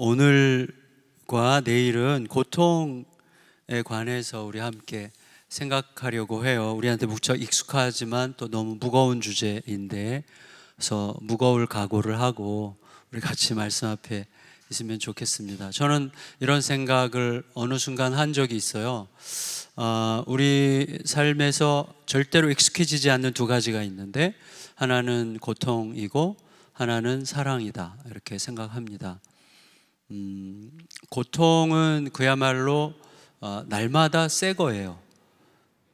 오늘과 내일은 고통에 관해서 우리 함께 생각하려고 해요. 우리한테 무척 익숙하지만 또 너무 무거운 주제인데, 그래서 무거울 각오를 하고 우리 같이 말씀 앞에 있으면 좋겠습니다. 저는 이런 생각을 어느 순간 한 적이 있어요. 우리 삶에서 절대로 익숙해지지 않는 두 가지가 있는데, 하나는 고통이고 하나는 사랑이다, 이렇게 생각합니다. 고통은 그야말로 날마다 새 거예요.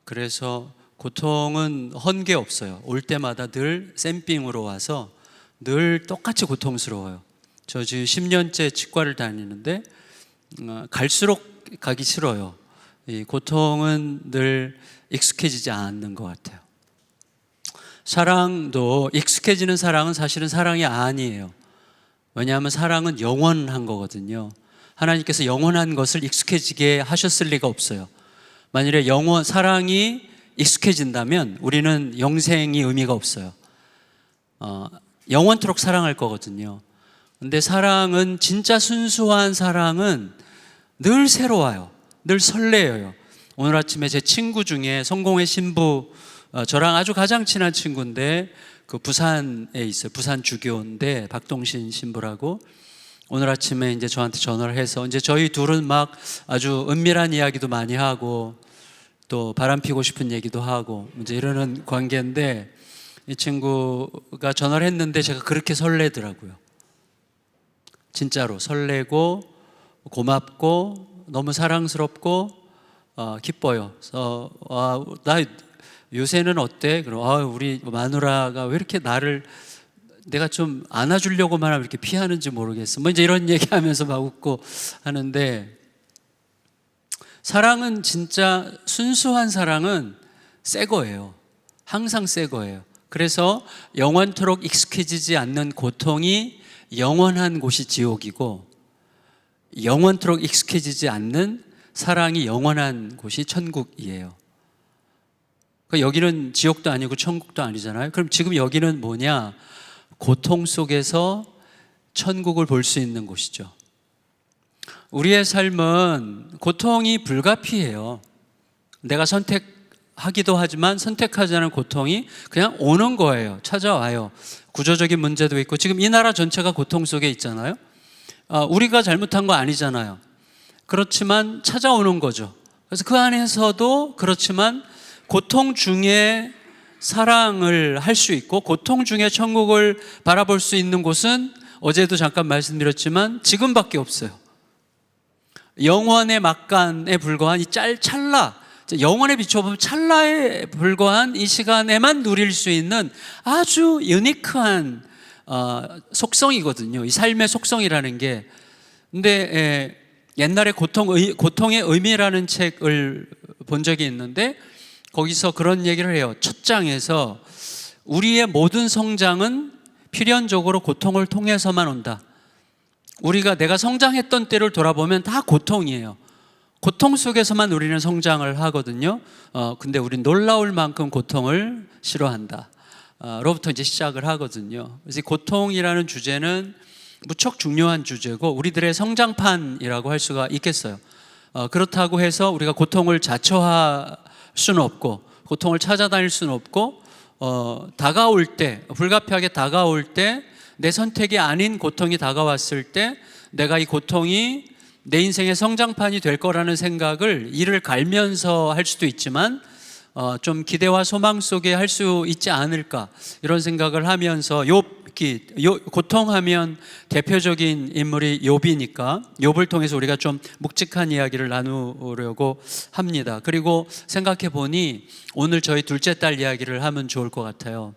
그래서 고통은 헌게 없어요. 올 때마다 늘 쌤빙으로 와서 늘 똑같이 고통스러워요. 저 지금 10년째 치과를 다니는데 갈수록 가기 싫어요. 이 고통은 늘 익숙해지지 않는 것 같아요. 사랑도 익숙해지는 사랑은 사실은 사랑이 아니에요. 왜냐하면 사랑은 영원한 거거든요. 하나님께서 영원한 것을 익숙해지게 하셨을 리가 없어요. 만일에 사랑이 익숙해진다면 우리는 영생이 의미가 없어요. 영원토록 사랑할 거거든요. 근데 사랑은, 진짜 순수한 사랑은 늘 새로워요. 늘 설레어요. 오늘 아침에 제 친구 중에 성공의 신부, 저랑 아주 가장 친한 친구인데 그 부산에 있어요. 부산 주교인데 박동신 신부라고. 오늘 아침에 이제 저한테 전화를 해서 이제 저희 둘은 막 아주 은밀한 이야기도 많이 하고 또 바람 피고 싶은 얘기도 하고 이제 이러는 관계인데, 이 친구가 전화를 했는데 제가 그렇게 설레더라고요. 진짜로 설레고 고맙고 너무 사랑스럽고 기뻐요. 그래서 나 요새는 어때? 그럼 우리 마누라가 왜 이렇게 나를 내가 좀 안아주려고만 하면 이렇게 피하는지 모르겠어. 뭐 이제 이런 얘기하면서 막 웃고 하는데, 사랑은, 진짜 순수한 사랑은 새 거예요. 항상 새 거예요. 그래서 영원토록 익숙해지지 않는 고통이 영원한 곳이 지옥이고, 영원토록 익숙해지지 않는 사랑이 영원한 곳이 천국이에요. 여기는 지옥도 아니고 천국도 아니잖아요. 그럼 지금 여기는 뭐냐? 고통 속에서 천국을 볼 수 있는 곳이죠. 우리의 삶은 고통이 불가피해요. 내가 선택하기도 하지만 선택하지 않은 고통이 그냥 오는 거예요. 찾아와요. 구조적인 문제도 있고, 지금 이 나라 전체가 고통 속에 있잖아요. 우리가 잘못한 거 아니잖아요. 그렇지만 찾아오는 거죠. 그래서 그 안에서도 그렇지만 고통 중에 사랑을 할 수 있고, 고통 중에 천국을 바라볼 수 있는 곳은 어제도 잠깐 말씀드렸지만 지금밖에 없어요. 영원의 막간에 불과한 이 찰나, 영원에 비춰보면 찰나에 불과한 이 시간에만 누릴 수 있는 아주 유니크한 속성이거든요. 이 삶의 속성이라는 게. 근데 옛날에 고통의 의미라는 책을 본 적이 있는데, 거기서 그런 얘기를 해요. 첫 장에서 우리의 모든 성장은 필연적으로 고통을 통해서만 온다. 내가 성장했던 때를 돌아보면 다 고통이에요. 고통 속에서만 우리는 성장을 하거든요. 근데 우린 놀라울 만큼 고통을 싫어한다. 로부터 이제 시작을 하거든요. 그래서 고통이라는 주제는 무척 중요한 주제고 우리들의 성장판이라고 할 수가 있겠어요. 그렇다고 해서 우리가 고통을 자처할 수는 없고, 고통을 찾아다닐 수는 없고, 다가올 때, 불가피하게 다가올 때, 내 선택이 아닌 고통이 다가왔을 때 내가 이 고통이 내 인생의 성장판이 될 거라는 생각을 이를 갈면서 할 수도 있지만 좀 기대와 소망 속에 할 수 있지 않을까, 이런 생각을 하면서 고통하면 대표적인 인물이 욥이니까 욥을 통해서 우리가 좀 묵직한 이야기를 나누려고 합니다. 그리고 생각해 보니 오늘 저희 둘째 딸 이야기를 하면 좋을 것 같아요.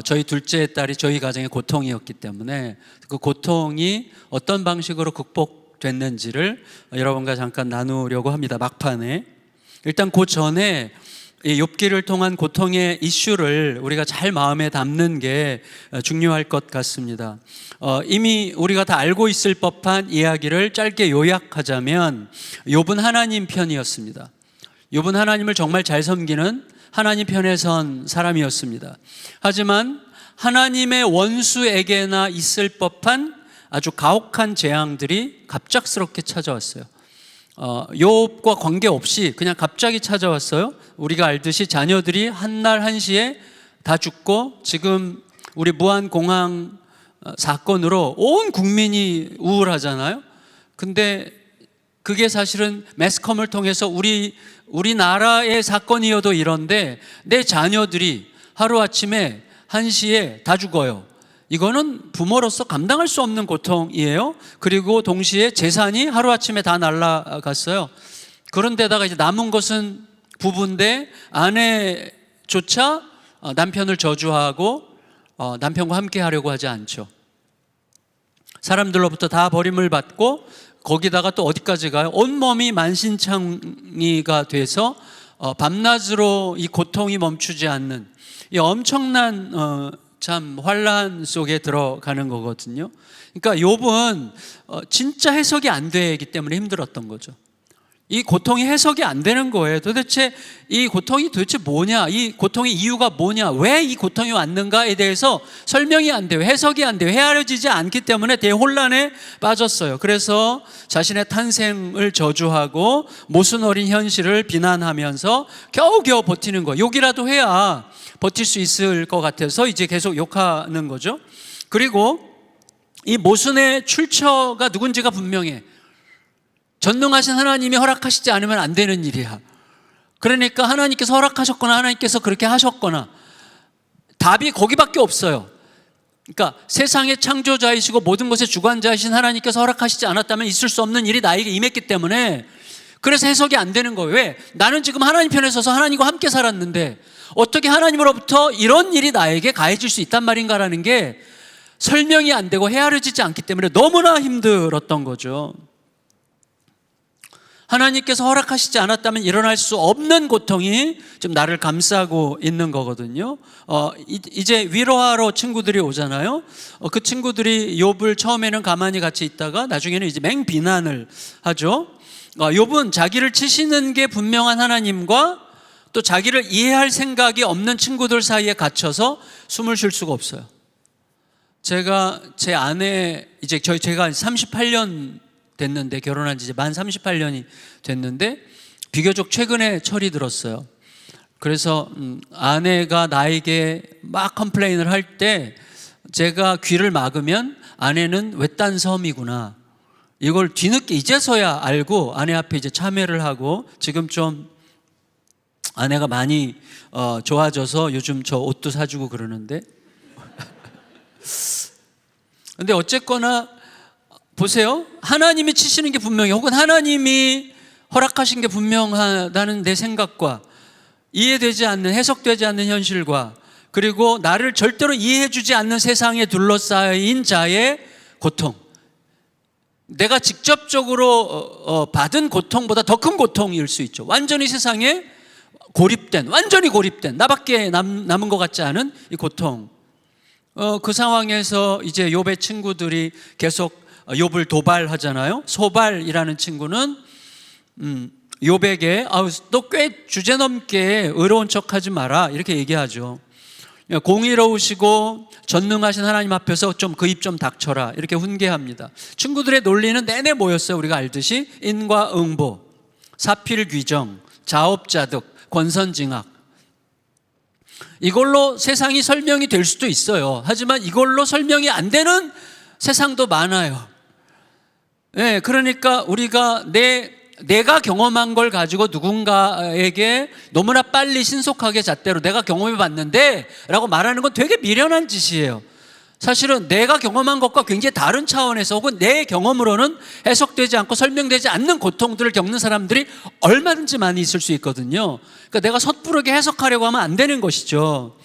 저희 둘째 딸이 저희 가정의 고통이었기 때문에 그 고통이 어떤 방식으로 극복됐는지를 여러분과 잠깐 나누려고 합니다. 막판에. 일단 그 전에 이 욥기를 통한 고통의 이슈를 우리가 잘 마음에 담는 게 중요할 것 같습니다. 이미 우리가 다 알고 있을 법한 이야기를 짧게 요약하자면, 욥은 하나님 편이었습니다. 욥은 하나님을 정말 잘 섬기는 하나님 편에 선 사람이었습니다. 하지만 하나님의 원수에게나 있을 법한 아주 가혹한 재앙들이 갑작스럽게 찾아왔어요. 욥과 관계없이 그냥 갑자기 찾아왔어요. 우리가 알듯이 자녀들이 한날 한시에 다 죽고, 지금 우리 무한공항 사건으로 온 국민이 우울하잖아요. 근데 그게 사실은 매스컴을 통해서 우리나라의 사건이어도 이런데, 내 자녀들이 하루아침에 한시에 다 죽어요. 이거는 부모로서 감당할 수 없는 고통이에요. 그리고 동시에 재산이 하루아침에 다 날아갔어요. 그런데다가 이제 남은 것은 부부인데, 아내조차 남편을 저주하고 남편과 함께 하려고 하지 않죠. 사람들로부터 다 버림을 받고, 거기다가 또 어디까지 가요? 온몸이 만신창이가 돼서 밤낮으로 이 고통이 멈추지 않는 이 엄청난 참 환란 속에 들어가는 거거든요. 그러니까 욥은 진짜 해석이 안 되기 때문에 힘들었던 거죠. 이 고통이 해석이 안 되는 거예요. 도대체 이 고통이 도대체 뭐냐? 이 고통의 이유가 뭐냐? 왜 이 고통이 왔는가에 대해서 설명이 안 돼요. 해석이 안 돼요. 헤아려지지 않기 때문에 대혼란에 빠졌어요. 그래서 자신의 탄생을 저주하고 모순 어린 현실을 비난하면서 겨우겨우 버티는 거예요. 욕이라도 해야 버틸 수 있을 것 같아서 이제 계속 욕하는 거죠. 그리고 이 모순의 출처가 누군지가 분명해. 전능하신 하나님이 허락하시지 않으면 안 되는 일이야. 그러니까 하나님께서 허락하셨거나 하나님께서 그렇게 하셨거나, 답이 거기밖에 없어요. 그러니까 세상의 창조자이시고 모든 것의 주관자이신 하나님께서 허락하시지 않았다면 있을 수 없는 일이 나에게 임했기 때문에, 그래서 해석이 안 되는 거예요. 왜? 나는 지금 하나님 편에 서서 하나님과 함께 살았는데 어떻게 하나님으로부터 이런 일이 나에게 가해질 수 있단 말인가라는 게 설명이 안 되고 헤아려지지 않기 때문에 너무나 힘들었던 거죠. 하나님께서 허락하시지 않았다면 일어날 수 없는 고통이 지금 나를 감싸고 있는 거거든요. 이제 위로하러 친구들이 오잖아요. 그 친구들이 욥을 처음에는 가만히 같이 있다가 나중에는 이제 맹비난을 하죠. 욥은 자기를 치시는 게 분명한 하나님과 또 자기를 이해할 생각이 없는 친구들 사이에 갇혀서 숨을 쉴 수가 없어요. 제가 제 아내, 이제 제가 38년 됐는데, 결혼한 지 이제 만 38년이 됐는데 비교적 최근에 철이 들었어요. 그래서 아내가 나에게 막 컴플레인을 할 때 제가 귀를 막으면 아내는 외딴 섬이구나, 이걸 뒤늦게 이제서야 알고 아내 앞에 이제 참회를 하고, 지금 좀 아내가 많이 좋아져서 요즘 저 옷도 사주고 그러는데 근데 어쨌거나 보세요. 하나님이 치시는 게 분명해, 혹은 하나님이 허락하신 게 분명하다는 내 생각과 이해되지 않는, 해석되지 않는 현실과, 그리고 나를 절대로 이해해주지 않는 세상에 둘러싸인 자의 고통, 내가 직접적으로 받은 고통보다 더 큰 고통일 수 있죠. 완전히 세상에 완전히 고립된, 나밖에 남은 것 같지 않은 이 고통. 그 상황에서 이제 욥의 친구들이 계속 욥을 도발하잖아요. 소발이라는 친구는 욥에게 너 꽤 주제넘게 의로운 척하지 마라, 이렇게 얘기하죠. 공의로우시고 전능하신 하나님 앞에서 좀 그 입 좀 닥쳐라, 이렇게 훈계합니다. 친구들의 논리는 내내 뭐였어요? 우리가 알듯이 인과응보, 사필귀정, 자업자득, 권선징악. 이걸로 세상이 설명이 될 수도 있어요. 하지만 이걸로 설명이 안 되는 세상도 많아요. 네, 그러니까 우리가 내가 경험한 걸 가지고 누군가에게 너무나 빨리 신속하게 잣대로 내가 경험해 봤는데 라고 말하는 건 되게 미련한 짓이에요. 사실은 내가 경험한 것과 굉장히 다른 차원에서, 혹은 내 경험으로는 해석되지 않고 설명되지 않는 고통들을 겪는 사람들이 얼마든지 많이 있을 수 있거든요. 그러니까 내가 섣부르게 해석하려고 하면 안 되는 것이죠.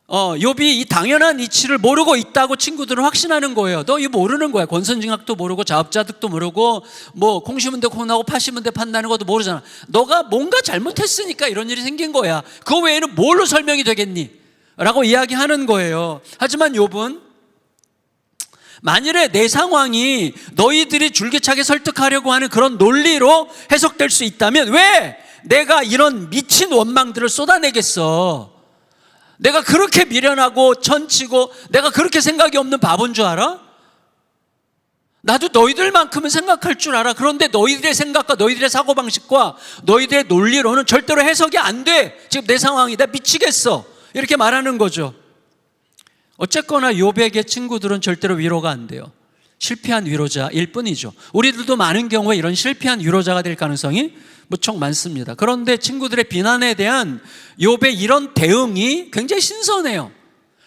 욥이 이 당연한 이치를 모르고 있다고 친구들은 확신하는 거예요. 너 이거 모르는 거야. 권선징악도 모르고 자업자득도 모르고 뭐 콩 심은 데 콩 나고 팥 심은 데 팥 나는 것도 모르잖아. 너가 뭔가 잘못했으니까 이런 일이 생긴 거야. 그거 외에는 뭘로 설명이 되겠니? 라고 이야기하는 거예요. 하지만 욥은 만일에 내 상황이 너희들이 줄기차게 설득하려고 하는 그런 논리로 해석될 수 있다면 왜 내가 이런 미친 원망들을 쏟아내겠어? 내가 그렇게 미련하고 천치고 내가 그렇게 생각이 없는 바본 줄 알아? 나도 너희들만큼은 생각할 줄 알아. 그런데 너희들의 생각과 너희들의 사고방식과 너희들의 논리로는 절대로 해석이 안 돼. 지금 내 상황이 나 미치겠어. 이렇게 말하는 거죠. 어쨌거나 욥에게 친구들은 절대로 위로가 안 돼요. 실패한 위로자일 뿐이죠. 우리들도 많은 경우에 이런 실패한 위로자가 될 가능성이 무척 많습니다. 그런데 친구들의 비난에 대한 욥의 이런 대응이 굉장히 신선해요.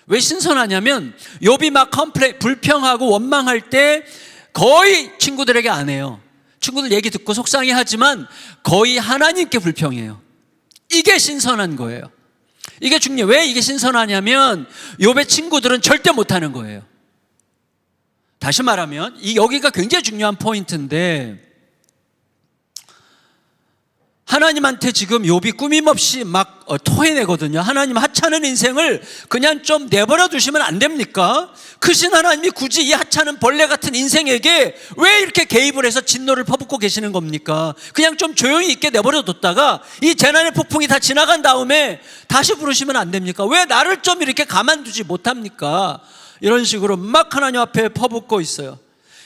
왜 신선하냐면 욥이 막 불평하고 원망할 때 거의 친구들에게 안 해요. 친구들 얘기 듣고 속상해하지만 거의 하나님께 불평해요. 이게 신선한 거예요. 이게 중요해요. 왜 이게 신선하냐면 욥의 친구들은 절대 못하는 거예요. 다시 말하면 여기가 굉장히 중요한 포인트인데, 하나님한테 지금 욥이 꾸밈없이 막 토해내거든요. 하나님, 하찮은 인생을 그냥 좀 내버려 두시면 안 됩니까? 크신 하나님이 굳이 이 하찮은 벌레 같은 인생에게 왜 이렇게 개입을 해서 진노를 퍼붓고 계시는 겁니까? 그냥 좀 조용히 있게 내버려 뒀다가 이 재난의 폭풍이 다 지나간 다음에 다시 부르시면 안 됩니까? 왜 나를 좀 이렇게 가만두지 못합니까? 이런 식으로 막 하나님 앞에 퍼붓고 있어요.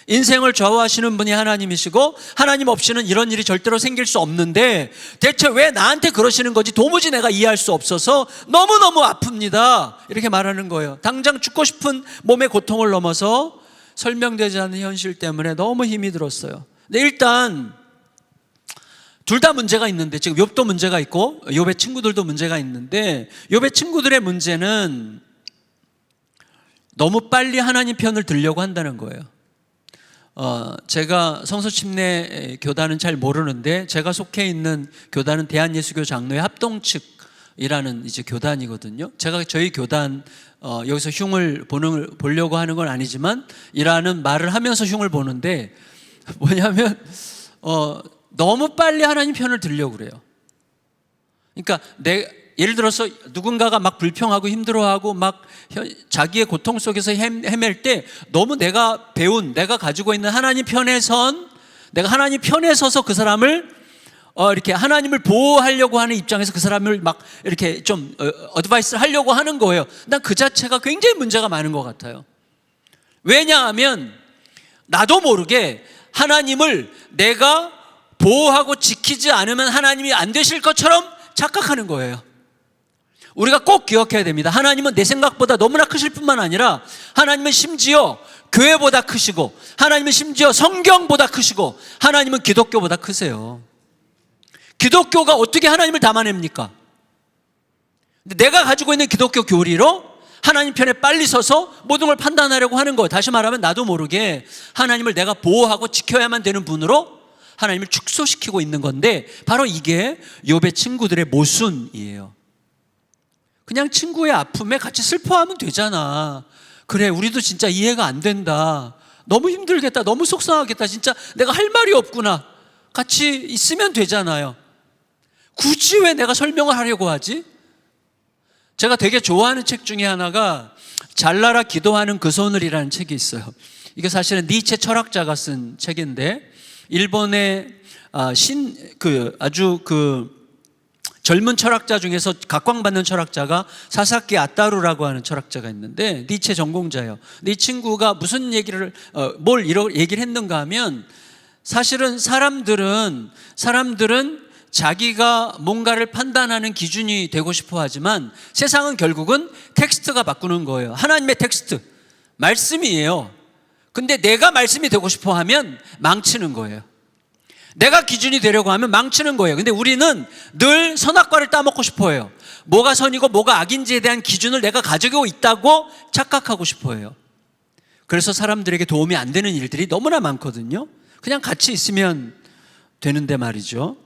인생을 좌우하시는 분이 하나님이시고 하나님 없이는 이런 일이 절대로 생길 수 없는데 대체 왜 나한테 그러시는 건지 도무지 내가 이해할 수 없어서 너무너무 아픕니다. 이렇게 말하는 거예요. 당장 죽고 싶은 몸의 고통을 넘어서 설명되지 않는 현실 때문에 너무 힘이 들었어요. 근데 일단 둘 다 문제가 있는데, 지금 욥도 문제가 있고 욥의 친구들도 문제가 있는데, 욥의 친구들의 문제는 너무 빨리 하나님 편을 들려고 한다는 거예요. 제가 성서침례 교단은 잘 모르는데 제가 속해 있는 교단은 대한예수교 장로회 합동측이라는 이제 교단이거든요. 제가 저희 교단 여기서 흉을 보려고 하는 건 아니지만 이라는 말을 하면서 흉을 보는데, 뭐냐면 너무 빨리 하나님 편을 들려고 그래요. 그러니까 예를 들어서 누군가가 막 불평하고 힘들어하고 막 자기의 고통 속에서 헤맬 때 너무 내가 가지고 있는 하나님 편에 내가 하나님 편에 서서 그 사람을 이렇게 하나님을 보호하려고 하는 입장에서 그 사람을 막 이렇게 좀 어드바이스를 하려고 하는 거예요. 난 그 자체가 굉장히 문제가 많은 것 같아요. 왜냐하면 나도 모르게 하나님을 내가 보호하고 지키지 않으면 하나님이 안 되실 것처럼 착각하는 거예요. 우리가 꼭 기억해야 됩니다. 하나님은 내 생각보다 너무나 크실 뿐만 아니라 하나님은 심지어 교회보다 크시고 하나님은 심지어 성경보다 크시고 하나님은 기독교보다 크세요. 기독교가 어떻게 하나님을 담아냅니까? 근데 내가 가지고 있는 기독교 교리로 하나님 편에 빨리 서서 모든 걸 판단하려고 하는 거예요. 다시 말하면 나도 모르게 하나님을 내가 보호하고 지켜야만 되는 분으로 하나님을 축소시키고 있는 건데, 바로 이게 욥의 친구들의 모순이에요. 그냥 친구의 아픔에 같이 슬퍼하면 되잖아. 그래, 우리도 진짜 이해가 안 된다. 너무 힘들겠다. 너무 속상하겠다. 진짜 내가 할 말이 없구나. 같이 있으면 되잖아요. 굳이 왜 내가 설명을 하려고 하지? 제가 되게 좋아하는 책 중에 하나가 잘나라 기도하는 그 손을이라는 책이 있어요. 이게 사실은 니체 철학자가 쓴 책인데, 일본의 아주 젊은 철학자 중에서 각광받는 철학자가 사사키 아따루라고 하는 철학자가 있는데 니체 전공자예요. 근데 이 친구가 무슨 뭘 얘기를 했는가 하면, 사실은 사람들은 자기가 뭔가를 판단하는 기준이 되고 싶어 하지만 세상은 결국은 텍스트가 바꾸는 거예요. 하나님의 텍스트, 말씀이에요. 근데 내가 말씀이 되고 싶어 하면 망치는 거예요. 내가 기준이 되려고 하면 망치는 거예요. 근데 우리는 늘 선악과를 따먹고 싶어 해요. 뭐가 선이고 뭐가 악인지에 대한 기준을 내가 가지고 있다고 착각하고 싶어 해요. 그래서 사람들에게 도움이 안 되는 일들이 너무나 많거든요. 그냥 같이 있으면 되는데 말이죠.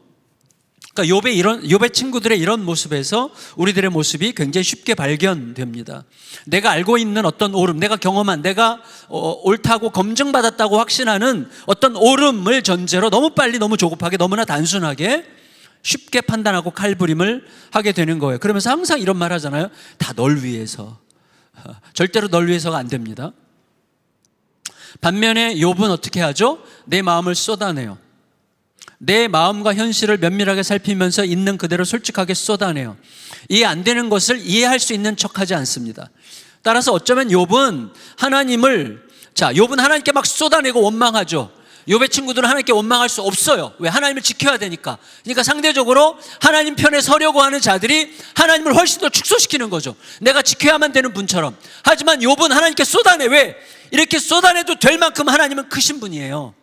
그러니까 욥의 친구들의 이런 모습에서 우리들의 모습이 굉장히 쉽게 발견됩니다. 내가 알고 있는 어떤 옳음, 내가 경험한, 내가 옳다고 검증받았다고 확신하는 어떤 옳음을 전제로 너무 빨리, 너무 조급하게, 너무나 단순하게 쉽게 판단하고 칼부림을 하게 되는 거예요. 그러면서 항상 이런 말 하잖아요. 다 널 위해서. 절대로 널 위해서가 안 됩니다. 반면에 욥은 어떻게 하죠? 내 마음을 쏟아내요. 내 마음과 현실을 면밀하게 살피면서 있는 그대로 솔직하게 쏟아내요. 이해 안 되는 것을 이해할 수 있는 척하지 않습니다. 따라서 어쩌면 욥은 하나님을 자, 욥은 하나님께 막 쏟아내고 원망하죠. 욥의 친구들은 하나님께 원망할 수 없어요. 왜? 하나님을 지켜야 되니까. 그러니까 상대적으로 하나님 편에 서려고 하는 자들이 하나님을 훨씬 더 축소시키는 거죠. 내가 지켜야만 되는 분처럼. 하지만 욥은 하나님께 쏟아내. 왜? 이렇게 쏟아내도 될 만큼 하나님은 크신 분이에요.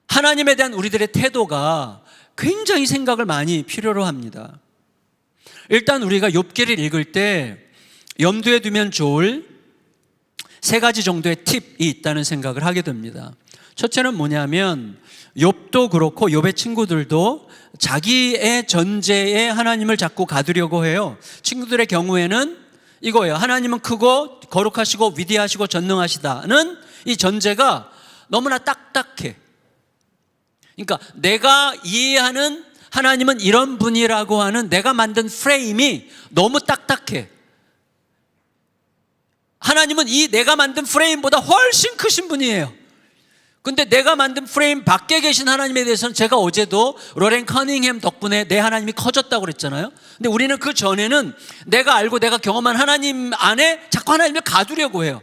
하나님에 대한 우리들의 태도가 굉장히 생각을 많이 필요로 합니다. 일단 우리가 욥기를 읽을 때 염두에 두면 좋을 3가지 정도의 팁이 있다는 생각을 하게 됩니다. 첫째는 뭐냐면 욥도 그렇고 욥의 친구들도 자기의 전제에 하나님을 자꾸 가두려고 해요. 친구들의 경우에는 이거예요. 하나님은 크고 거룩하시고 위대하시고 전능하시다는 이 전제가 너무나 딱딱해. 그러니까 내가 이해하는 하나님은 이런 분이라고 하는 내가 만든 프레임이 너무 딱딱해. 하나님은 이 내가 만든 프레임보다 훨씬 크신 분이에요. 근데 내가 만든 프레임 밖에 계신 하나님에 대해서는 제가 어제도 로렌 커닝햄 덕분에 내 하나님이 커졌다고 그랬잖아요. 근데 우리는 그 전에는 내가 알고 내가 경험한 하나님 안에 자꾸 하나님을 가두려고 해요.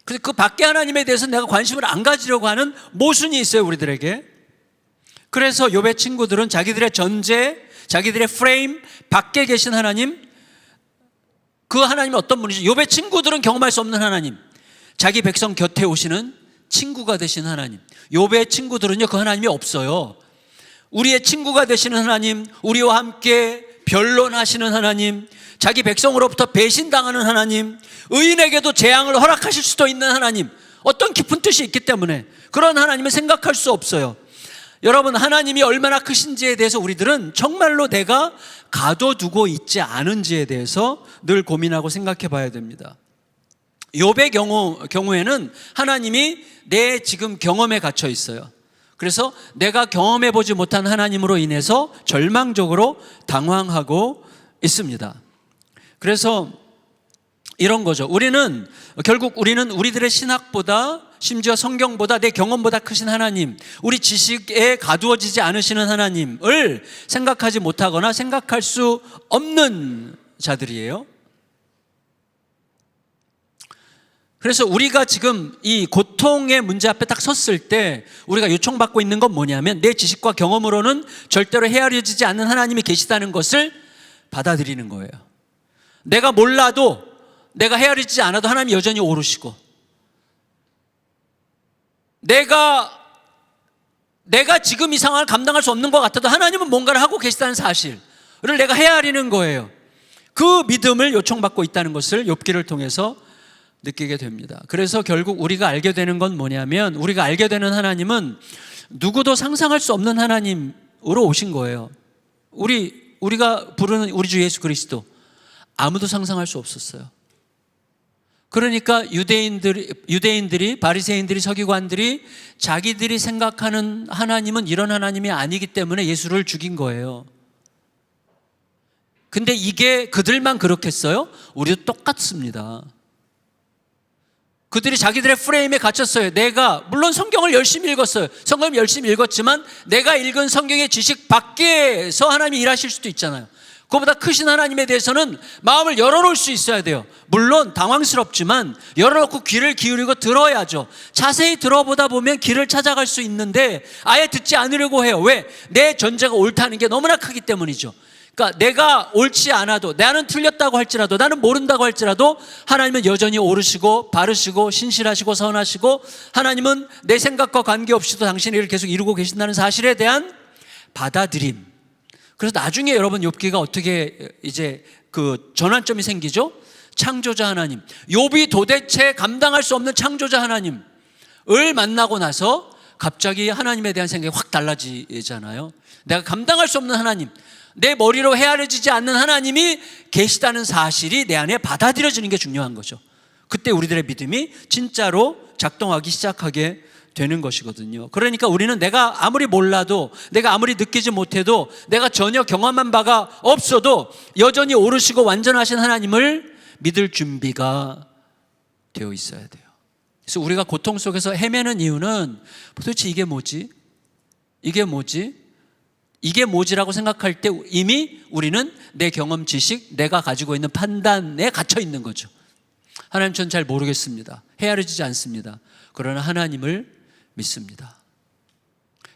그래서 그 밖에 하나님에 대해서 내가 관심을 안 가지려고 하는 모순이 있어요, 우리들에게. 그래서 욥의 친구들은 자기들의 전제, 자기들의 프레임 밖에 계신 하나님, 그 하나님이 어떤 분이죠? 욥의 친구들은 경험할 수 없는 하나님, 자기 백성 곁에 오시는 친구가 되신 하나님. 욥의 친구들은요, 그 하나님이 없어요. 우리의 친구가 되시는 하나님, 우리와 함께 변론하시는 하나님, 자기 백성으로부터 배신당하는 하나님, 의인에게도 재앙을 허락하실 수도 있는 하나님, 어떤 깊은 뜻이 있기 때문에 그런 하나님을 생각할 수 없어요. 여러분, 하나님이 얼마나 크신지에 대해서 우리들은 정말로 내가 가둬두고 있지 않은지에 대해서 늘 고민하고 생각해 봐야 됩니다. 욥의 경우에는 하나님이 내 지금 경험에 갇혀 있어요. 그래서 내가 경험해 보지 못한 하나님으로 인해서 절망적으로 당황하고 있습니다. 그래서 이런 거죠. 결국 우리는 우리들의 신학보다, 심지어 성경보다, 내 경험보다 크신 하나님, 우리 지식에 가두어지지 않으시는 하나님을 생각하지 못하거나 생각할 수 없는 자들이에요. 그래서 우리가 지금 이 고통의 문제 앞에 딱 섰을 때 우리가 요청받고 있는 건 뭐냐면, 내 지식과 경험으로는 절대로 헤아려지지 않는 하나님이 계시다는 것을 받아들이는 거예요. 내가 몰라도, 내가 헤아리지 않아도 하나님이 여전히 오르시고, 내가 지금 이 상황을 감당할 수 없는 것 같아도 하나님은 뭔가를 하고 계시다는 사실을 내가 헤아리는 거예요. 그 믿음을 요청받고 있다는 것을 욥기를 통해서 느끼게 됩니다. 그래서 결국 우리가 알게 되는 건 뭐냐면, 우리가 알게 되는 하나님은 누구도 상상할 수 없는 하나님으로 오신 거예요. 우리가 부르는 우리 주 예수 그리스도, 아무도 상상할 수 없었어요. 그러니까 유대인들이, 바리새인들이, 서기관들이 자기들이 생각하는 하나님은 이런 하나님이 아니기 때문에 예수를 죽인 거예요. 근데 이게 그들만 그렇겠어요? 우리도 똑같습니다. 그들이 자기들의 프레임에 갇혔어요. 내가 물론 성경을 열심히 읽었어요. 성경을 열심히 읽었지만 내가 읽은 성경의 지식 밖에서 하나님이 일하실 수도 있잖아요. 그보다 크신 하나님에 대해서는 마음을 열어놓을 수 있어야 돼요. 물론 당황스럽지만 열어놓고 귀를 기울이고 들어야죠. 자세히 들어보다 보면 길을 찾아갈 수 있는데 아예 듣지 않으려고 해요. 왜? 내 전제가 옳다는 게 너무나 크기 때문이죠. 그러니까 내가 옳지 않아도, 나는 틀렸다고 할지라도, 나는 모른다고 할지라도 하나님은 여전히 옳으시고 바르시고 신실하시고 선하시고, 하나님은 내 생각과 관계없이도 당신의 일을 계속 이루고 계신다는 사실에 대한 받아들임. 그래서 나중에 여러분 욥기가 어떻게 이제 그 전환점이 생기죠? 창조자 하나님, 욥이 도대체 감당할 수 없는 창조자 하나님을 만나고 나서 갑자기 하나님에 대한 생각이 확 달라지잖아요. 내가 감당할 수 없는 하나님, 내 머리로 헤아려지지 않는 하나님이 계시다는 사실이 내 안에 받아들여지는 게 중요한 거죠. 그때 우리들의 믿음이 진짜로 작동하기 시작하게 되는 것이거든요. 그러니까 우리는 내가 아무리 몰라도, 내가 아무리 느끼지 못해도, 내가 전혀 경험한 바가 없어도 여전히 오르시고 완전하신 하나님을 믿을 준비가 되어 있어야 돼요. 그래서 우리가 고통 속에서 헤매는 이유는 도대체 이게 뭐지? 이게 뭐지라고 생각할 때 이미 우리는 내 경험, 지식, 내가 가지고 있는 판단에 갇혀 있는 거죠. 하나님, 전 잘 모르겠습니다. 헤아려지지 않습니다. 그러나 하나님을 믿습니다.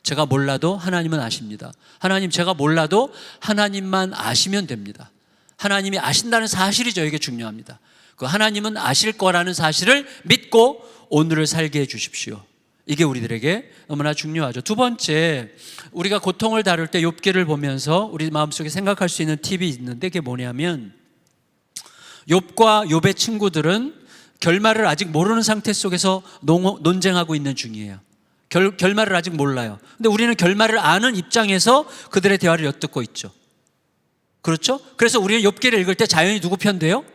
제가 몰라도 하나님은 아십니다. 하나님, 제가 몰라도 하나님만 아시면 됩니다. 하나님이 아신다는 사실이 저에게 중요합니다. 그 하나님은 아실 거라는 사실을 믿고 오늘을 살게 해주십시오. 이게 우리들에게 너무나 중요하죠. 두 번째, 우리가 고통을 다룰 때 욥기를 보면서 우리 마음속에 생각할 수 있는 팁이 있는데, 그게 뭐냐면 욥과 욥의 친구들은 결말을 아직 모르는 상태 속에서 논쟁하고 있는 중이에요. 결말을 아직 몰라요. 근데 우리는 결말을 아는 입장에서 그들의 대화를 엿듣고 있죠. 그렇죠? 그래서 우리는 욥기를 읽을 때 자연히 누구 편 돼요?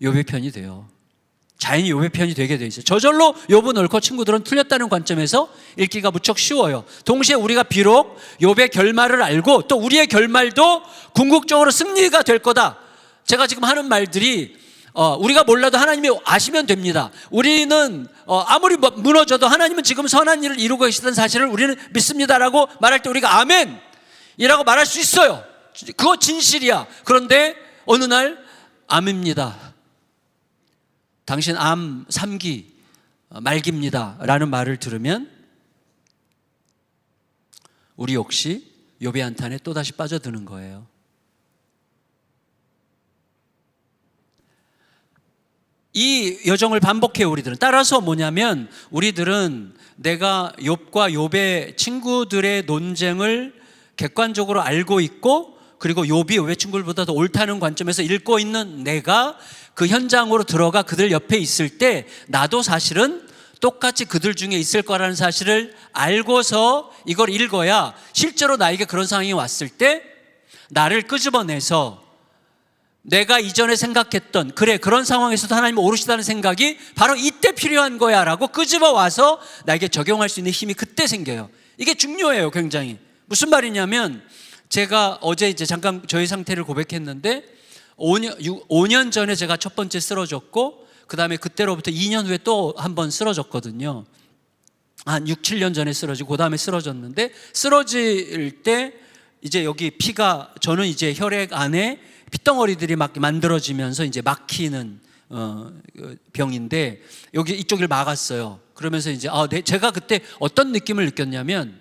욥의 편이 돼요. 자연히 욥의 편이 되게 돼 있어요. 저절로 욥은 옳고 친구들은 틀렸다는 관점에서 읽기가 무척 쉬워요. 동시에 우리가 비록 욥의 결말을 알고 또 우리의 결말도 궁극적으로 승리가 될 거다. 제가 지금 하는 말들이 우리가 몰라도 하나님이 아시면 됩니다. 우리는 아무리 무너져도 하나님은 지금 선한 일을 이루고 계시다는 사실을 우리는 믿습니다라고 말할 때 우리가 아멘이라고 말할 수 있어요. 그거 진실이야. 그런데 어느 날 암입니다. 당신 암 3기 말기입니다 라는 말을 들으면 우리 역시 욥의 한탄에 또다시 빠져드는 거예요. 이 여정을 반복해요. 우리들은. 따라서 뭐냐면 우리들은 내가 욥과 욥의 친구들의 논쟁을 객관적으로 알고 있고, 그리고 욥이 욥의 친구들보다 더 옳다는 관점에서 읽고 있는 내가 그 현장으로 들어가 그들 옆에 있을 때 나도 사실은 똑같이 그들 중에 있을 거라는 사실을 알고서 이걸 읽어야 실제로 나에게 그런 상황이 왔을 때 나를 끄집어내서 내가 이전에 생각했던, 그래, 그런 상황에서도 하나님 오르시다는 생각이 바로 이때 필요한 거야 라고 끄집어 와서 나에게 적용할 수 있는 힘이 그때 생겨요. 이게 중요해요. 굉장히. 무슨 말이냐면 제가 어제 이제 잠깐 저희 상태를 고백했는데 5년 전에 제가 첫 번째 쓰러졌고, 그 다음에 그때로부터 2년 후에 또 한 번 쓰러졌거든요. 한 6, 7년 전에 쓰러지고 그 다음에 쓰러졌는데, 쓰러질 때 이제 여기 피가, 저는 이제 혈액 안에 핏덩어리들이 막 만들어지면서 이제 막히는 병인데 여기 이쪽을 막았어요. 그러면서 이제 제가 그때 어떤 느낌을 느꼈냐면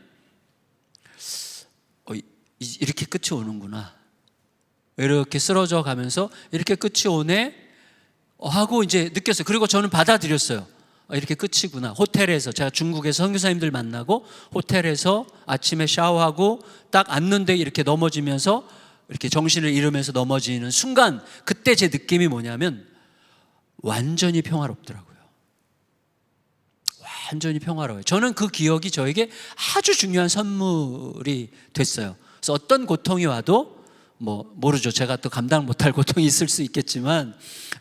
이렇게 끝이 오는구나. 이렇게 쓰러져 가면서 이렇게 끝이 오네 하고 이제 느꼈어요. 그리고 저는 받아들였어요. 이렇게 끝이구나. 호텔에서, 제가 중국에서 선교사님들 만나고 호텔에서 아침에 샤워하고 딱 앉는데 이렇게 넘어지면서 이렇게 정신을 잃으면서 넘어지는 순간, 그때 제 느낌이 뭐냐면 완전히 평화롭더라고요. 완전히 평화로워요. 저는 그 기억이 저에게 아주 중요한 선물이 됐어요. 그래서 어떤 고통이 와도 모르죠. 제가 또 감당 못할 고통이 있을 수 있겠지만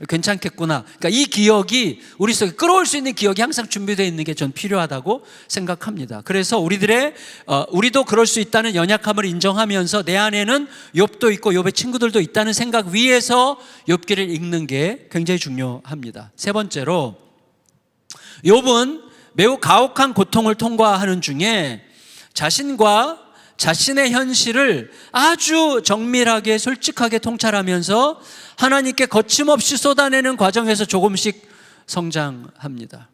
괜찮겠구나. 그러니까 이 기억이 우리 속에 끌어올 수 있는 기억이 항상 준비되어 있는 게 전 필요하다고 생각합니다. 그래서 우리도 그럴 수 있다는 연약함을 인정하면서 내 안에는 욥도 있고 욥의 친구들도 있다는 생각 위에서 욥기를 읽는 게 굉장히 중요합니다. 세 번째로, 욥은 매우 가혹한 고통을 통과하는 중에 자신과 자신의 현실을 아주 정밀하게 솔직하게 통찰하면서 하나님께 거침없이 쏟아내는 과정에서 조금씩 성장합니다.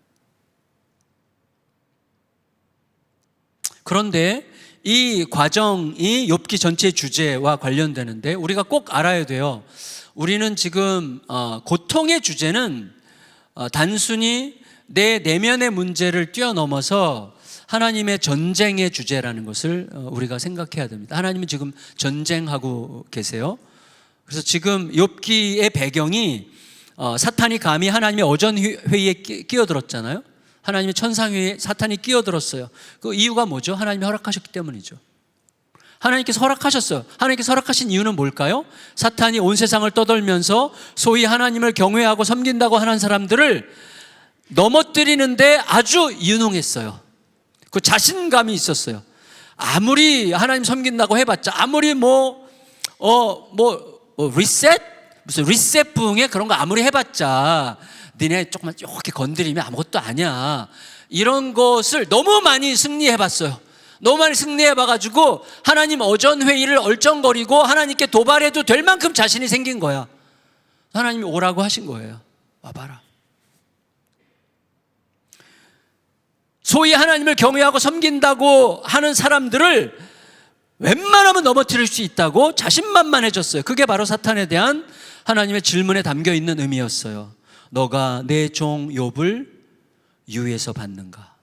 그런데 이 과정이 욥기 전체 주제와 관련되는데 우리가 꼭 알아야 돼요. 우리는 지금 고통의 주제는 단순히 내 내면의 문제를 뛰어넘어서 하나님의 전쟁의 주제라는 것을 우리가 생각해야 됩니다. 하나님은 지금 전쟁하고 계세요. 그래서 지금 욥기의 배경이 사탄이 감히 하나님의 어전회의에 끼어들었잖아요. 하나님의 천상회의에 사탄이 끼어들었어요. 그 이유가 뭐죠? 하나님이 허락하셨기 때문이죠. 하나님께서 허락하셨어요. 하나님께서 허락하신 이유는 뭘까요? 사탄이 온 세상을 떠돌면서 소위 하나님을 경외하고 섬긴다고 하는 사람들을 넘어뜨리는데 아주 유능했어요. 그 자신감이 있었어요. 아무리 하나님 섬긴다고 해봤자, 아무리 리셋? 무슨 리셋 부흥회 그런 거 아무리 해봤자 니네 조금만 이렇게 건드리면 아무것도 아니야. 이런 것을 너무 많이 승리해봤어요. 너무 많이 승리해봐가지고 하나님 어전회의를 얼쩡거리고 하나님께 도발해도 될 만큼 자신이 생긴 거야. 하나님이 오라고 하신 거예요. 와봐라. 소위 하나님을 경외하고 섬긴다고 하는 사람들을 웬만하면 넘어뜨릴 수 있다고 자신만만해졌어요. 그게 바로 사탄에 대한 하나님의 질문에 담겨 있는 의미였어요. 너가 내 종 욥을 유에서 봤는가?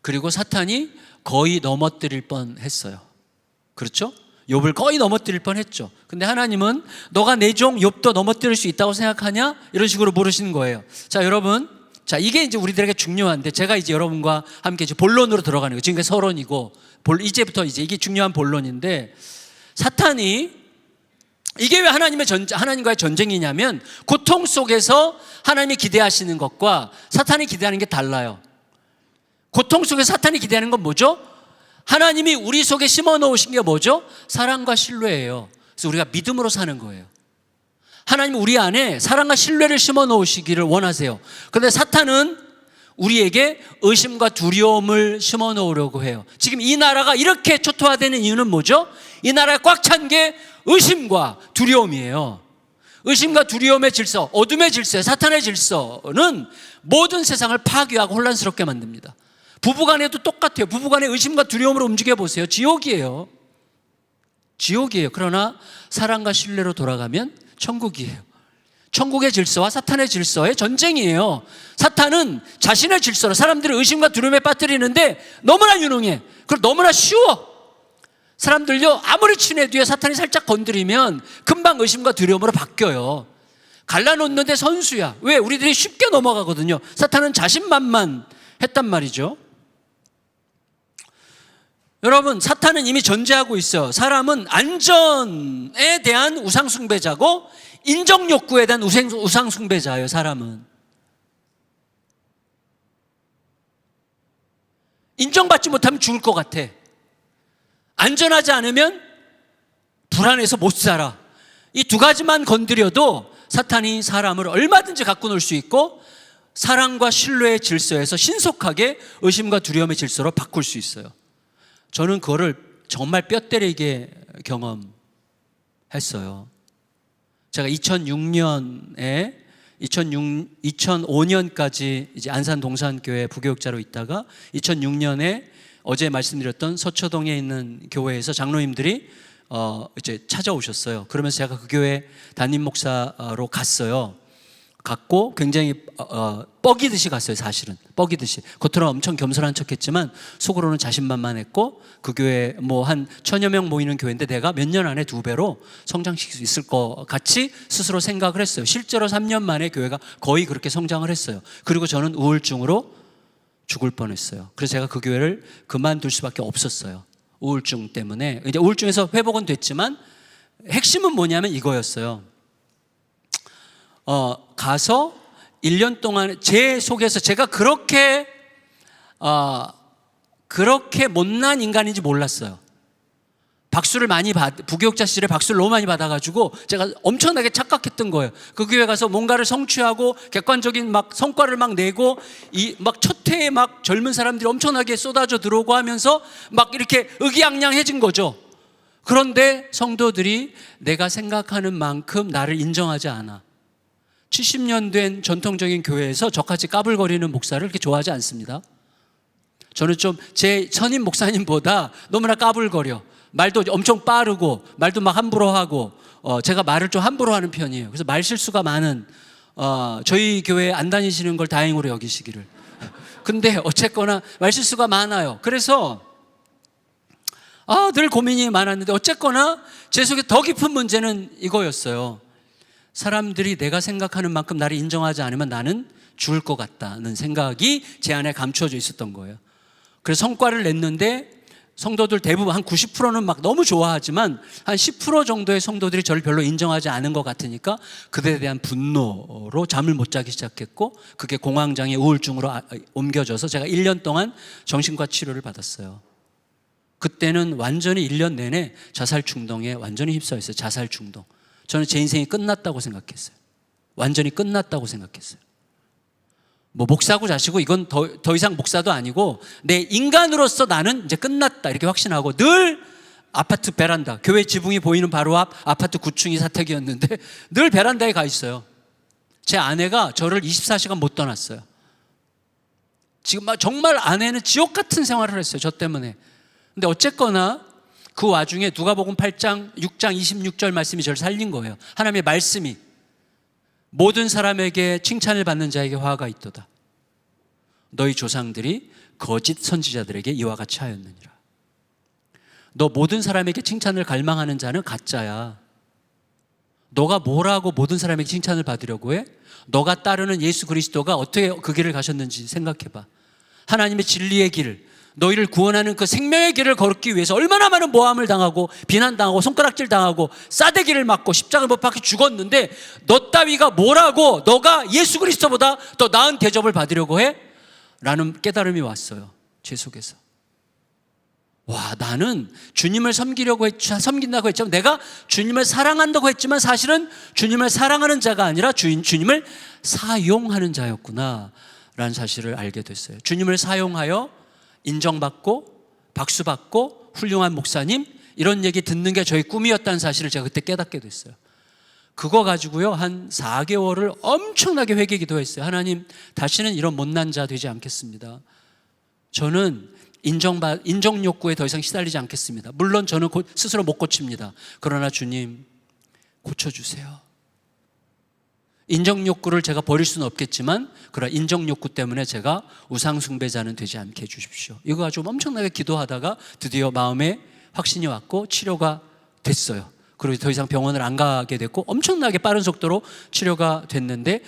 그리고 사탄이 거의 넘어뜨릴 뻔했어요. 그렇죠? 욥을 거의 넘어뜨릴 뻔했죠. 근데 하나님은 너가 내 종 욥도 넘어뜨릴 수 있다고 생각하냐? 이런 식으로 물으시는 거예요. 자, 여러분, 자, 이게 이제 우리들에게 중요한데, 제가 이제 여러분과 함께 이제 본론으로 들어가는 거예요. 지금까지 서론이고 이제부터 이제 이게 중요한 본론인데, 사탄이 이게 왜 하나님과의 전쟁이냐면, 고통 속에서 하나님이 기대하시는 것과 사탄이 기대하는 게 달라요. 고통 속에서 사탄이 기대하는 건 뭐죠? 하나님이 우리 속에 심어 놓으신 게 뭐죠? 사랑과 신뢰예요. 그래서 우리가 믿음으로 사는 거예요. 하나님은 우리 안에 사랑과 신뢰를 심어 놓으시기를 원하세요. 그런데 사탄은 우리에게 의심과 두려움을 심어 놓으려고 해요. 지금 이 나라가 이렇게 초토화되는 이유는 뭐죠? 이 나라에 꽉 찬 게 의심과 두려움이에요. 의심과 두려움의 질서, 어둠의 질서, 사탄의 질서는 모든 세상을 파괴하고 혼란스럽게 만듭니다. 부부간에도 똑같아요. 부부간에 의심과 두려움으로 움직여 보세요. 지옥이에요. 지옥이에요. 그러나 사랑과 신뢰로 돌아가면 천국이에요. 천국의 질서와 사탄의 질서의 전쟁이에요. 사탄은 자신의 질서로 사람들을 의심과 두려움에 빠뜨리는데 너무나 유능해. 그리고 너무나 쉬워. 사람들요, 아무리 친해도 사탄이 살짝 건드리면 금방 의심과 두려움으로 바뀌어요. 갈라놓는데 선수야. 왜? 우리들이 쉽게 넘어가거든요. 사탄은 자신만만했단 말이죠. 여러분, 사탄은 이미 전제하고 있어요. 사람은 안전에 대한 우상숭배자고 인정욕구에 대한 우상숭배자예요. 사람은 인정받지 못하면 죽을 것 같아. 안전하지 않으면 불안해서 못 살아. 이 두 가지만 건드려도 사탄이 사람을 얼마든지 갖고 놀 수 있고, 사랑과 신뢰의 질서에서 신속하게 의심과 두려움의 질서로 바꿀 수 있어요. 저는 그거를 정말 뼈 때리게 경험했어요. 제가 2005년까지 이제 안산 동산교회 부교육자로 있다가 2006년에 어제 말씀드렸던 서초동에 있는 교회에서 장로님들이 이제 찾아오셨어요. 그러면서 제가 그 교회 담임 목사로 갔어요. 갔고 굉장히 뻐기듯이 갔어요. 사실은 뻐기듯이. 겉으로는 엄청 겸손한 척했지만 속으로는 자신만만했고, 그 교회 뭐 한 1000여 명 모이는 교회인데 내가 몇 년 안에 2배로 성장시킬 수 있을 것 같이 스스로 생각을 했어요. 실제로 3년 만에 교회가 거의 그렇게 성장을 했어요. 그리고 저는 우울증으로 죽을 뻔했어요. 그래서 제가 그 교회를 그만둘 수밖에 없었어요. 우울증 때문에. 이제 우울증에서 회복은 됐지만 핵심은 뭐냐면 이거였어요. 가서 1년 동안 제 속에서 제가 그렇게 못난 인간인지 몰랐어요. 박수를 많이 부교육자 시절에 박수를 너무 많이 받아가지고 제가 엄청나게 착각했던 거예요. 그 교회 가서 뭔가를 성취하고 객관적인 막 성과를 막 내고, 이 막 첫 해에 막 젊은 사람들이 엄청나게 쏟아져 들어오고 하면서 막 이렇게 의기양양해진 거죠. 그런데 성도들이 내가 생각하는 만큼 나를 인정하지 않아. 70년 된 전통적인 교회에서 저같이 까불거리는 목사를 그렇게 좋아하지 않습니다. 저는 좀 제 선임 목사님보다 너무나 까불거려. 말도 엄청 빠르고 말도 막 함부로 하고, 제가 말을 좀 함부로 하는 편이에요. 그래서 말 실수가 많은 저희 교회 안 다니시는 걸 다행으로 여기시기를. 근데 어쨌거나 말 실수가 많아요. 그래서 늘 고민이 많았는데 어쨌거나 제 속에 더 깊은 문제는 이거였어요. 사람들이 내가 생각하는 만큼 나를 인정하지 않으면 나는 죽을 것 같다는 생각이 제 안에 감추어져 있었던 거예요. 그래서 성과를 냈는데 성도들 대부분 한 90%는 막 너무 좋아하지만 한 10% 정도의 성도들이 저를 별로 인정하지 않은 것 같으니까 그들에 대한 분노로 잠을 못 자기 시작했고, 그게 공황장애 우울증으로 옮겨져서 제가 1년 동안 정신과 치료를 받았어요. 그때는 완전히 1년 내내 자살 충동에 완전히 휩싸여 있어요. 자살 충동. 저는 제 인생이 끝났다고 생각했어요. 완전히 끝났다고 생각했어요. 뭐 목사고 자시고 이건 더 이상 목사도 아니고 내 인간으로서 나는 이제 끝났다 이렇게 확신하고, 늘 아파트 베란다, 교회 지붕이 보이는 바로 앞 아파트 9층이 사택이었는데 늘 베란다에 가 있어요. 제 아내가 저를 24시간 못 떠났어요. 지금 막 정말 아내는 지옥 같은 생활을 했어요. 저 때문에. 근데 어쨌거나 그 와중에 누가복음 8장 6장 26절 말씀이 저를 살린 거예요. 하나님의 말씀이 모든 사람에게 칭찬을 받는 자에게 화가 있도다. 너희 조상들이 거짓 선지자들에게 이와 같이 하였느니라. 너 모든 사람에게 칭찬을 갈망하는 자는 가짜야. 너가 뭐라고 모든 사람에게 칭찬을 받으려고 해? 너가 따르는 예수 그리스도가 어떻게 그 길을 가셨는지 생각해봐. 하나님의 진리의 길, 너희를 구원하는 그 생명의 길을 걸기 위해서 얼마나 많은 모함을 당하고 비난당하고 손가락질 당하고 싸대기를 맞고 십자가를 못 박혀 죽었는데 너 따위가 뭐라고 너가 예수 그리스도보다 더 나은 대접을 받으려고 해? 라는 깨달음이 왔어요. 제 속에서. 와, 나는 주님을 섬긴다고 했지만 내가 주님을 사랑한다고 했지만 사실은 주님을 사랑하는 자가 아니라 주님을 사용하는 자였구나 라는 사실을 알게 됐어요. 주님을 사용하여 인정받고 박수받고 훌륭한 목사님 이런 얘기 듣는 게 저희 꿈이었다는 사실을 제가 그때 깨닫게 됐어요. 그거 가지고요 한 4개월을 엄청나게 회개 기도했어요. 하나님, 다시는 이런 못난 자 되지 않겠습니다. 저는 인정 욕구에 더 이상 시달리지 않겠습니다. 물론 저는 스스로 못 고칩니다. 그러나 주님 고쳐주세요. 인정 욕구를 제가 버릴 수는 없겠지만 그러나 인정 욕구 때문에 제가 우상 숭배자는 되지 않게 해주십시오. 이거 가지고 엄청나게 기도하다가 드디어 마음에 확신이 왔고 치료가 됐어요. 그리고 더 이상 병원을 안 가게 됐고 엄청나게 빠른 속도로 치료가 됐는데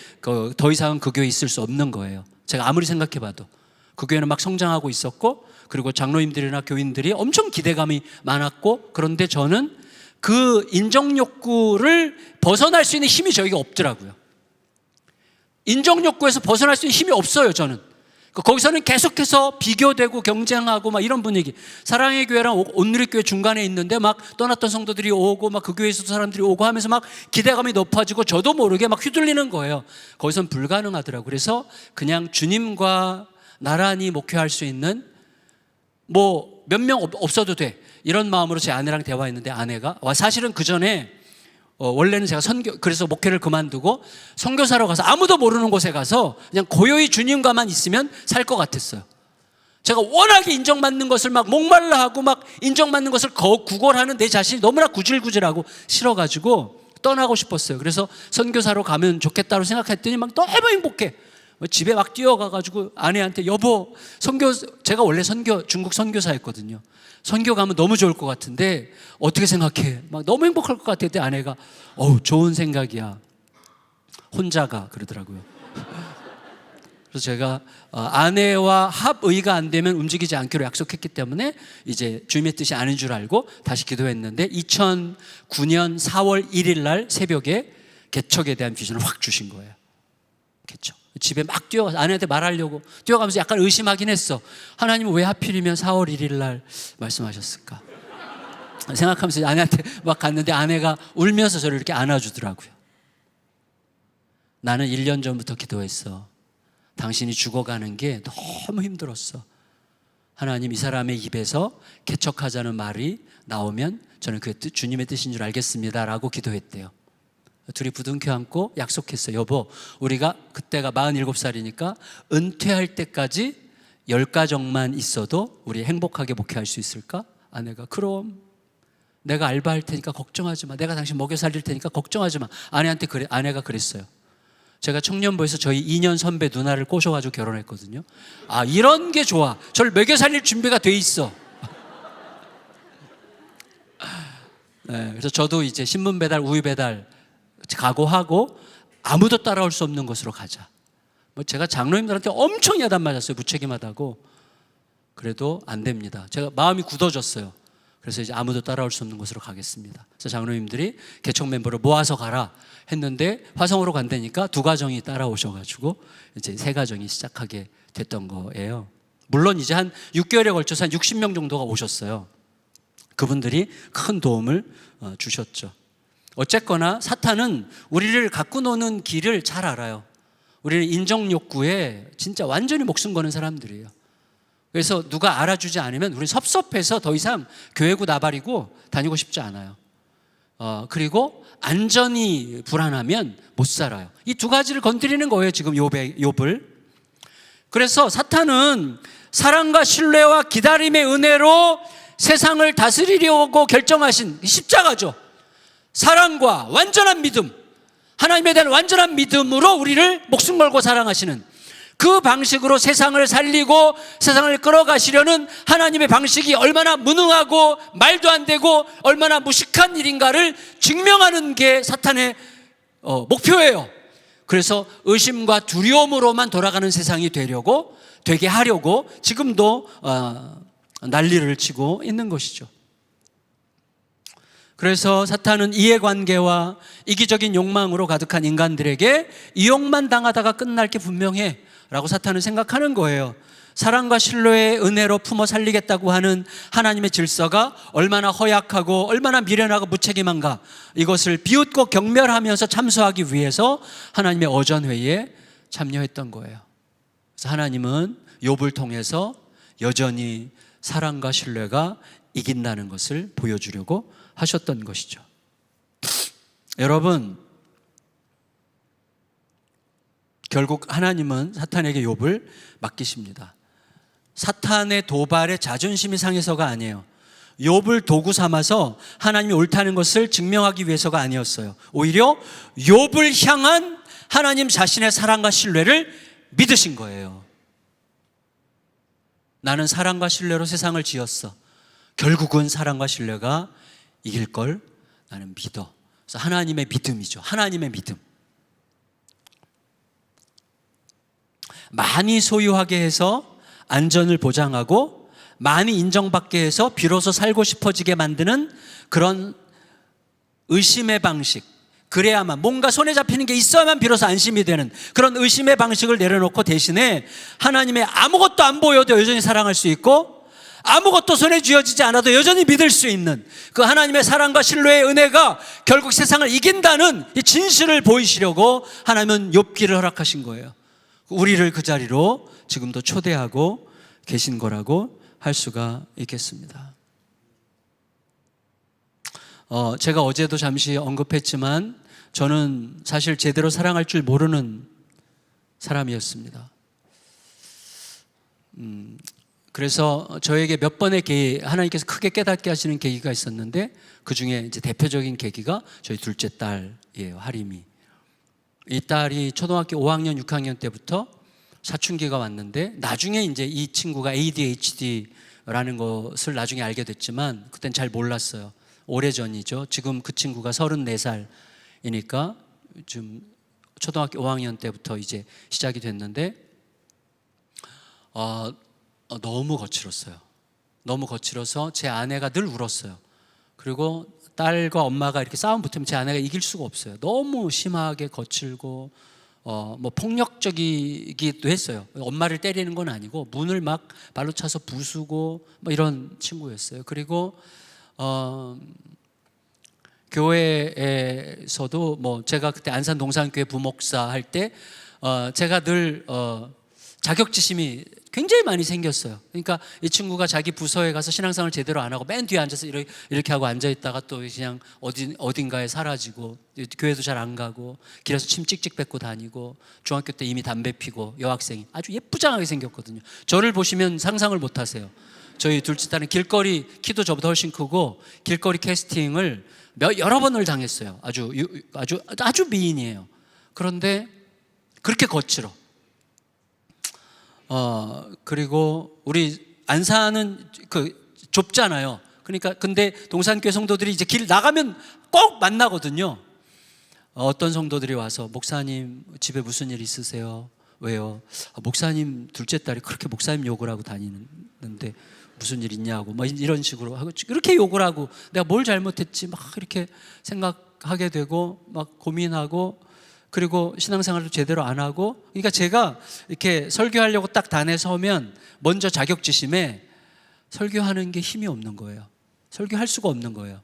더 이상은 그 교회에 있을 수 없는 거예요. 제가 아무리 생각해봐도 그 교회는 막 성장하고 있었고 그리고 장로님들이나 교인들이 엄청 기대감이 많았고 그런데 저는 그 인정 욕구를 벗어날 수 있는 힘이 저에게 없더라고요. 인정 욕구에서 벗어날 수 있는 힘이 없어요. 저는 거기서는 계속해서 비교되고 경쟁하고 막 이런 분위기. 사랑의 교회랑 온누리 교회 중간에 있는데 막 떠났던 성도들이 오고 막 그 교회에서도 사람들이 오고 하면서 막 기대감이 높아지고 저도 모르게 막 휘둘리는 거예요. 거기선 불가능하더라고요. 그래서 그냥 주님과 나란히 목회할 수 있는 뭐 몇 명 없어도 돼 이런 마음으로 제 아내랑 대화했는데 아내가 사실은 그 전에 원래는 제가 그래서 목회를 그만두고 선교사로 가서 아무도 모르는 곳에 가서 그냥 고요히 주님과만 있으면 살 것 같았어요. 제가 워낙에 인정받는 것을 막 목말라 하고 막 인정받는 것을 구걸하는 내 자신이 너무나 구질구질하고 싫어가지고 떠나고 싶었어요. 그래서 선교사로 가면 좋겠다고 생각했더니 막 너무 행복해. 집에 막 뛰어가가지고 아내한테 여보 제가 원래 중국 선교사였거든요. 선교 가면 너무 좋을 것 같은데 어떻게 생각해? 막 너무 행복할 것 같았는데 아내가 좋은 생각이야. 혼자 가 그러더라고요. 그래서 제가 아내와 합의가 안 되면 움직이지 않기로 약속했기 때문에 이제 주님의 뜻이 아닌 줄 알고 다시 기도했는데 2009년 4월 1일 날 새벽에 개척에 대한 비전을 확 주신 거예요. 개척. 집에 막 뛰어가서 아내한테 말하려고 뛰어가면서 약간 의심하긴 했어. 하나님은 왜 하필이면 4월 1일 날 말씀하셨을까 생각하면서 아내한테 막 갔는데 아내가 울면서 저를 이렇게 안아주더라고요. 나는 1년 전부터 기도했어. 당신이 죽어가는 게 너무 힘들었어. 하나님, 이 사람의 입에서 개척하자는 말이 나오면 저는 그 주님의 뜻인 줄 알겠습니다 라고 기도했대요. 둘이 부둥켜 안고 약속했어요. 여보, 우리가 그때가 47살이니까 은퇴할 때까지 10가정만 있어도 우리 행복하게 목회할 수 있을까? 아내가 그럼 내가 알바할 테니까 걱정하지 마. 내가 당신 먹여 살릴 테니까 걱정하지 마. 아내가 그랬어요. 제가 청년부에서 저희 2년 선배 누나를 꼬셔가지고 결혼했거든요. 이런 게 좋아. 저를 먹여 살릴 준비가 돼 있어. 네, 그래서 저도 이제 신문 배달, 우유 배달 각오하고 아무도 따라올 수 없는 곳으로 가자. 제가 장로님들한테 엄청 야단 맞았어요. 무책임하다고. 그래도 안 됩니다. 제가 마음이 굳어졌어요. 그래서 이제 아무도 따라올 수 없는 곳으로 가겠습니다. 그래서 장로님들이 개척 멤버를 모아서 가라 했는데 화성으로 간다니까 2가정이 따라오셔가지고 이제 3가정이 시작하게 됐던 거예요. 물론 이제 한 6개월에 걸쳐서 한 60명 정도가 오셨어요. 그분들이 큰 도움을 주셨죠. 어쨌거나 사탄은 우리를 갖고 노는 길을 잘 알아요. 우리는 인정 욕구에 진짜 완전히 목숨 거는 사람들이에요. 그래서 누가 알아주지 않으면 우리는 섭섭해서 더 이상 교회고 나발이고 다니고 싶지 않아요. 그리고 안전이 불안하면 못 살아요. 이 2가지를 건드리는 거예요. 지금 욥을. 그래서 사탄은 사랑과 신뢰와 기다림의 은혜로 세상을 다스리려고 결정하신 십자가죠. 사랑과 완전한 믿음, 하나님에 대한 완전한 믿음으로 우리를 목숨 걸고 사랑하시는 그 방식으로 세상을 살리고 세상을 끌어가시려는 하나님의 방식이 얼마나 무능하고 말도 안 되고 얼마나 무식한 일인가를 증명하는 게 사탄의 목표예요. 그래서 의심과 두려움으로만 돌아가는 세상이 되게 하려고 지금도 난리를 치고 있는 것이죠. 그래서 사탄은 이해관계와 이기적인 욕망으로 가득한 인간들에게 이용만 당하다가 끝날 게 분명해 라고 사탄은 생각하는 거예요. 사랑과 신뢰의 은혜로 품어 살리겠다고 하는 하나님의 질서가 얼마나 허약하고 얼마나 미련하고 무책임한가, 이것을 비웃고 경멸하면서 참소하기 위해서 하나님의 어전회의에 참여했던 거예요. 그래서 하나님은 욥을 통해서 여전히 사랑과 신뢰가 이긴다는 것을 보여주려고 하셨던 것이죠. 여러분, 결국 하나님은 사탄에게 욥을 맡기십니다. 사탄의 도발에 자존심이 상해서가 아니에요. 욥을 도구 삼아서 하나님이 옳다는 것을 증명하기 위해서가 아니었어요. 오히려 욥을 향한 하나님 자신의 사랑과 신뢰를 믿으신 거예요. 나는 사랑과 신뢰로 세상을 지었어. 결국은 사랑과 신뢰가 이길 걸 나는 믿어. 그래서 하나님의 믿음이죠. 하나님의 믿음. 많이 소유하게 해서 안전을 보장하고 많이 인정받게 해서 비로소 살고 싶어지게 만드는 그런 의심의 방식, 그래야만 뭔가 손에 잡히는 게 있어야만 비로소 안심이 되는 그런 의심의 방식을 내려놓고 대신에 하나님의 아무것도 안 보여도 여전히 사랑할 수 있고 아무것도 손에 쥐어지지 않아도 여전히 믿을 수 있는 그 하나님의 사랑과 신뢰의 은혜가 결국 세상을 이긴다는 이 진실을 보이시려고 하나님은 욥기를 허락하신 거예요. 우리를 그 자리로 지금도 초대하고 계신 거라고 할 수가 있겠습니다. 제가 어제도 잠시 언급했지만 저는 사실 제대로 사랑할 줄 모르는 사람이었습니다. 그래서 저에게 몇 번의 하나님께서 크게 깨닫게 하시는 계기가 있었는데 그 중에 이제 대표적인 계기가 저희 둘째 딸이에요, 하림이. 이 딸이 초등학교 5학년, 6학년 때부터 사춘기가 왔는데 나중에 이제 이 친구가 ADHD라는 것을 나중에 알게 됐지만 그땐 잘 몰랐어요. 오래전이죠. 지금 그 친구가 34살이니까 좀 초등학교 5학년 때부터 이제 시작이 됐는데 너무 거칠었어요. 너무 거칠어서 제 아내가 늘 울었어요. 그리고 딸과 엄마가 이렇게 싸움 붙으면 제 아내가 이길 수가 없어요. 너무 심하게 거칠고 뭐 폭력적이기도 했어요. 엄마를 때리는 건 아니고 문을 막 발로 차서 부수고 뭐 이런 친구였어요. 그리고 교회에서도 뭐 제가 그때 안산 동산교회 부목사 할 때 제가 늘 자격지심이 굉장히 많이 생겼어요. 그러니까 이 친구가 자기 부서에 가서 신앙생활을 제대로 안 하고 맨 뒤에 앉아서 이렇게 하고 앉아있다가 또 그냥 어딘가에 사라지고 교회도 잘 안 가고 길에서 침 찍찍 뱉고 다니고 중학교 때 이미 담배 피고 여학생이 아주 예쁘장하게 생겼거든요. 저를 보시면 상상을 못 하세요. 저희 둘째 딸은 길거리, 키도 저보다 훨씬 크고 길거리 캐스팅을 여러 번을 당했어요. 아주 미인이에요. 그런데 그렇게 거칠어. 그리고 우리 안산은 좁잖아요. 그러니까 근데 동산교회 성도들이 이제 길 나가면 꼭 만나거든요. 어떤 성도들이 와서 목사님 집에 무슨 일 있으세요? 왜요? 목사님 둘째 딸이 그렇게 목사님 욕을 하고 다니는데 무슨 일 있냐고 뭐 이런 식으로 하고 이렇게 욕을 하고 내가 뭘 잘못했지 막 이렇게 생각하게 되고 막 고민하고 그리고 신앙생활도 제대로 안 하고 그러니까 제가 이렇게 설교하려고 딱 단에 서면 먼저 자격지심에 설교하는 게 힘이 없는 거예요. 설교할 수가 없는 거예요.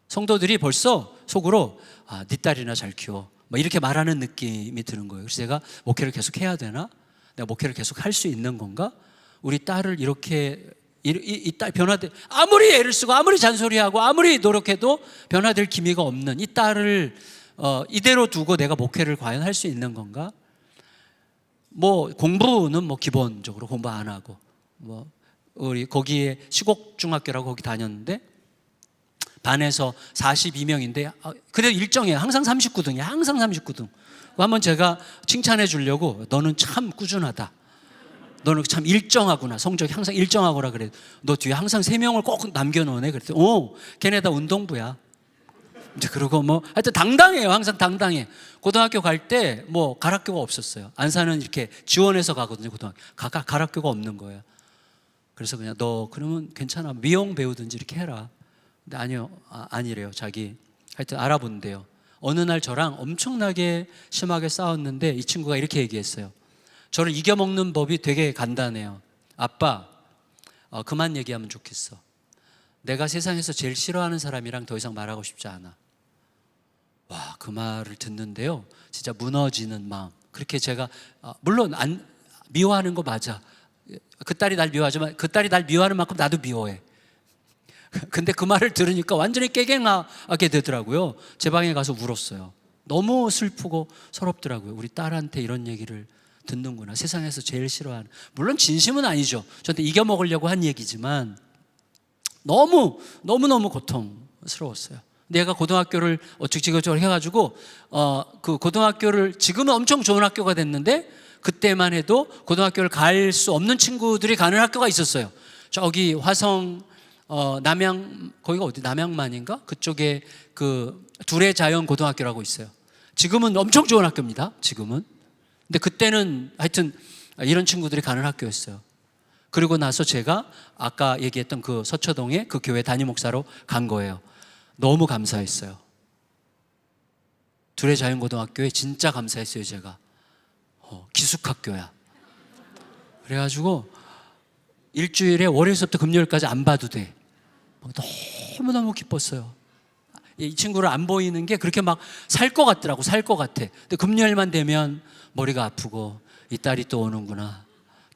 성도들이 벌써 속으로 네 딸이나 잘 키워 뭐 이렇게 말하는 느낌이 드는 거예요. 그래서 제가 목회를 계속 해야 되나? 내가 목회를 계속 할 수 있는 건가? 우리 딸을 이렇게 이 딸 변화될 아무리 애를 쓰고 아무리 잔소리하고 아무리 노력해도 변화될 기미가 없는 이 딸을 이대로 두고 내가 목회를 과연 할 수 있는 건가? 뭐 공부는 뭐 기본적으로 공부 안 하고, 뭐 우리 거기에 시곡 중학교라고 거기 다녔는데 반에서 42명인데 그래도 일정해요. 항상 39등이야. 항상 39등. 한번 제가 칭찬해 주려고, 너는 참 꾸준하다, 너는 참 일정하구나, 성적이 항상 일정하구나 그래. 너 뒤에 항상 3명을 꼭 남겨놓네. 그랬더니 걔네 다 운동부야. 이제 그러고 뭐 하여튼 당당해요. 항상 당당해. 고등학교 갈 때 뭐 가락교가 없었어요. 안산은 이렇게 지원해서 가거든요. 고등학교 가락교가 없는 거예요. 그래서 그냥 너 그러면 괜찮아, 미용 배우든지 이렇게 해라. 근데 아니요, 아니래요. 자기 하여튼 알아본대요. 어느 날 저랑 엄청나게 심하게 싸웠는데 이 친구가 이렇게 얘기했어요. 저를 이겨먹는 법이 되게 간단해요. 아빠, 그만 얘기하면 좋겠어. 내가 세상에서 제일 싫어하는 사람이랑 더 이상 말하고 싶지 않아. 와, 그 말을 듣는데요, 진짜 무너지는 마음. 그렇게 제가 물론 미워하는 거 맞아. 그 딸이 날 미워하지만 그 딸이 날 미워하는 만큼 나도 미워해. 근데 그 말을 들으니까 완전히 깨갱하게 되더라고요. 제 방에 가서 울었어요. 너무 슬프고 서럽더라고요. 우리 딸한테 이런 얘기를 듣는구나. 세상에서 제일 싫어하는, 물론 진심은 아니죠. 저한테 이겨먹으려고 한 얘기지만 너무너무 고통스러웠어요. 내가 고등학교를 어쩌고저쩌고 해가지고 그 고등학교를, 지금은 엄청 좋은 학교가 됐는데 그때만 해도 고등학교를 갈 수 없는 친구들이 가는 학교가 있었어요. 저기 화성 남양, 거기가 어디, 남양만인가? 그쪽에 그 둘의 자연 고등학교라고 있어요. 지금은 엄청 좋은 학교입니다. 지금은. 근데 그때는 하여튼 이런 친구들이 가는 학교였어요. 그리고 나서 제가 아까 얘기했던 그 서초동에 그 교회 담임 목사로 간 거예요. 너무 감사했어요. 둘의 자연고등학교에 진짜 감사했어요. 제가 기숙학교야. 그래가지고 일주일에 월요일부터 금요일까지 안 봐도 돼. 너무너무 기뻤어요. 이 친구를 안 보이는 게 그렇게 막 살 것 같더라고. 살 것 같아. 근데 금요일만 되면 머리가 아프고, 이 딸이 또 오는구나,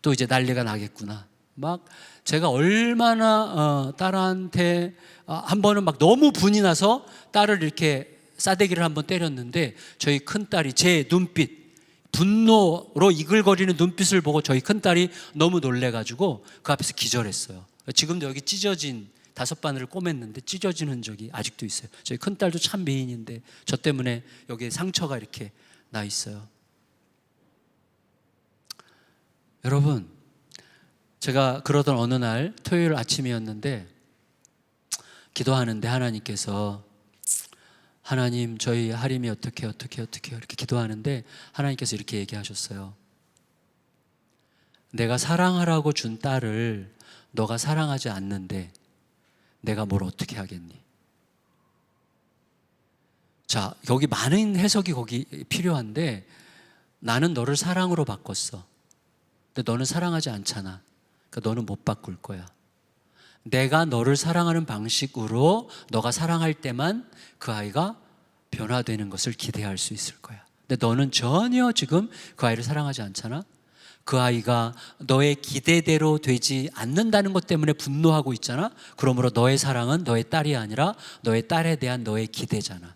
또 이제 난리가 나겠구나. 막 제가 얼마나 딸한테 한 번은 막 너무 분이 나서 딸을 이렇게 싸대기를 한번 때렸는데, 저희 큰딸이 제 눈빛, 분노로 이글거리는 눈빛을 보고 저희 큰딸이 너무 놀래가지고 그 앞에서 기절했어요. 지금도 여기 찢어진 5바늘을 꼬맸는데 찢어진 흔적이 아직도 있어요. 저희 큰딸도 참 미인인데 저 때문에 여기에 상처가 이렇게 나 있어요. 여러분, 제가 그러던 어느 날 토요일 아침이었는데 기도하는데 하나님께서, 하나님 저희 하림이 어떻게 이렇게 기도하는데 하나님께서 이렇게 얘기하셨어요. 내가 사랑하라고 준 딸을 너가 사랑하지 않는데 내가 뭘 어떻게 하겠니? 자, 여기 많은 해석이 거기 필요한데, 나는 너를 사랑으로 바꿨어. 근데 너는 사랑하지 않잖아. 그러니까 너는 못 바꿀 거야. 내가 너를 사랑하는 방식으로 너가 사랑할 때만 그 아이가 변화되는 것을 기대할 수 있을 거야. 근데 너는 전혀 지금 그 아이를 사랑하지 않잖아. 그 아이가 너의 기대대로 되지 않는다는 것 때문에 분노하고 있잖아. 그러므로 너의 사랑은 너의 딸이 아니라 너의 딸에 대한 너의 기대잖아.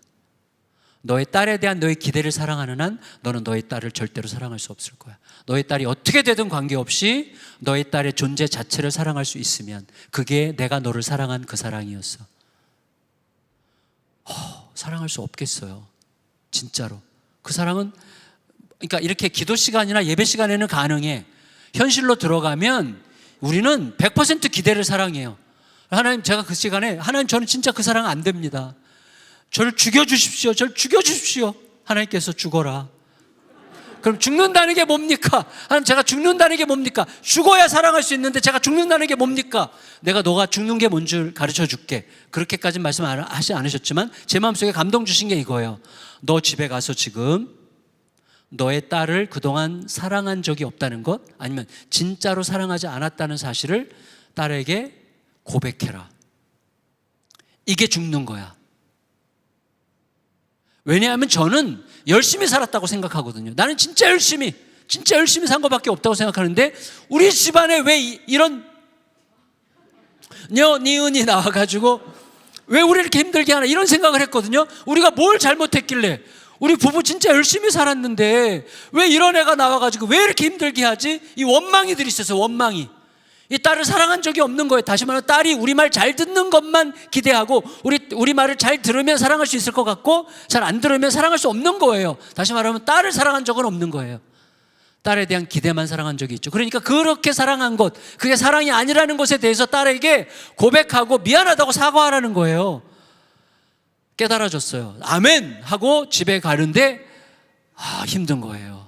너의 딸에 대한 너의 기대를 사랑하는 한 너는 너의 딸을 절대로 사랑할 수 없을 거야. 너의 딸이 어떻게 되든 관계없이 너의 딸의 존재 자체를 사랑할 수 있으면 그게 내가 너를 사랑한 그 사랑이었어. 사랑할 수 없겠어요. 진짜로. 그 사랑은, 그러니까 이렇게 기도 시간이나 예배 시간에는 가능해. 현실로 들어가면 우리는 100% 기대를 사랑해요. 하나님, 제가 그 시간에 하나님, 저는 진짜 그 사랑 안 됩니다. 저를 죽여주십시오. 저를 죽여주십시오. 하나님께서 죽어라. 그럼 죽는다는 게 뭡니까? 하나님, 제가 죽는다는 게 뭡니까? 죽어야 사랑할 수 있는데 제가 죽는다는 게 뭡니까? 내가 너가 죽는 게 뭔 줄 가르쳐 줄게. 그렇게까지는 말씀 하지 않으셨지만 제 마음속에 감동 주신 게 이거예요. 너 집에 가서 지금 너의 딸을 그동안 사랑한 적이 없다는 것, 아니면 진짜로 사랑하지 않았다는 사실을 딸에게 고백해라. 이게 죽는 거야. 왜냐하면 저는 열심히 살았다고 생각하거든요. 나는 진짜 열심히 산 것밖에 없다고 생각하는데, 우리 집안에 왜 이런 니은이 나와가지고 왜 우리를 이렇게 힘들게 하나, 이런 생각을 했거든요. 우리가 뭘 잘못했길래, 우리 부부 진짜 열심히 살았는데 왜 이런 애가 나와가지고 왜 이렇게 힘들게 하지? 이 원망이들이 있어서 원망이. 이 딸을 사랑한 적이 없는 거예요. 다시 말하면 딸이 우리 말 잘 듣는 것만 기대하고 우리 말을 잘 들으면 사랑할 수 있을 것 같고 잘 안 들으면 사랑할 수 없는 거예요. 다시 말하면 딸을 사랑한 적은 없는 거예요. 딸에 대한 기대만 사랑한 적이 있죠. 그러니까 그렇게 사랑한 것, 그게 사랑이 아니라는 것에 대해서 딸에게 고백하고 미안하다고 사과하라는 거예요. 깨달아졌어요. 아멘 하고 집에 가는데 힘든 거예요.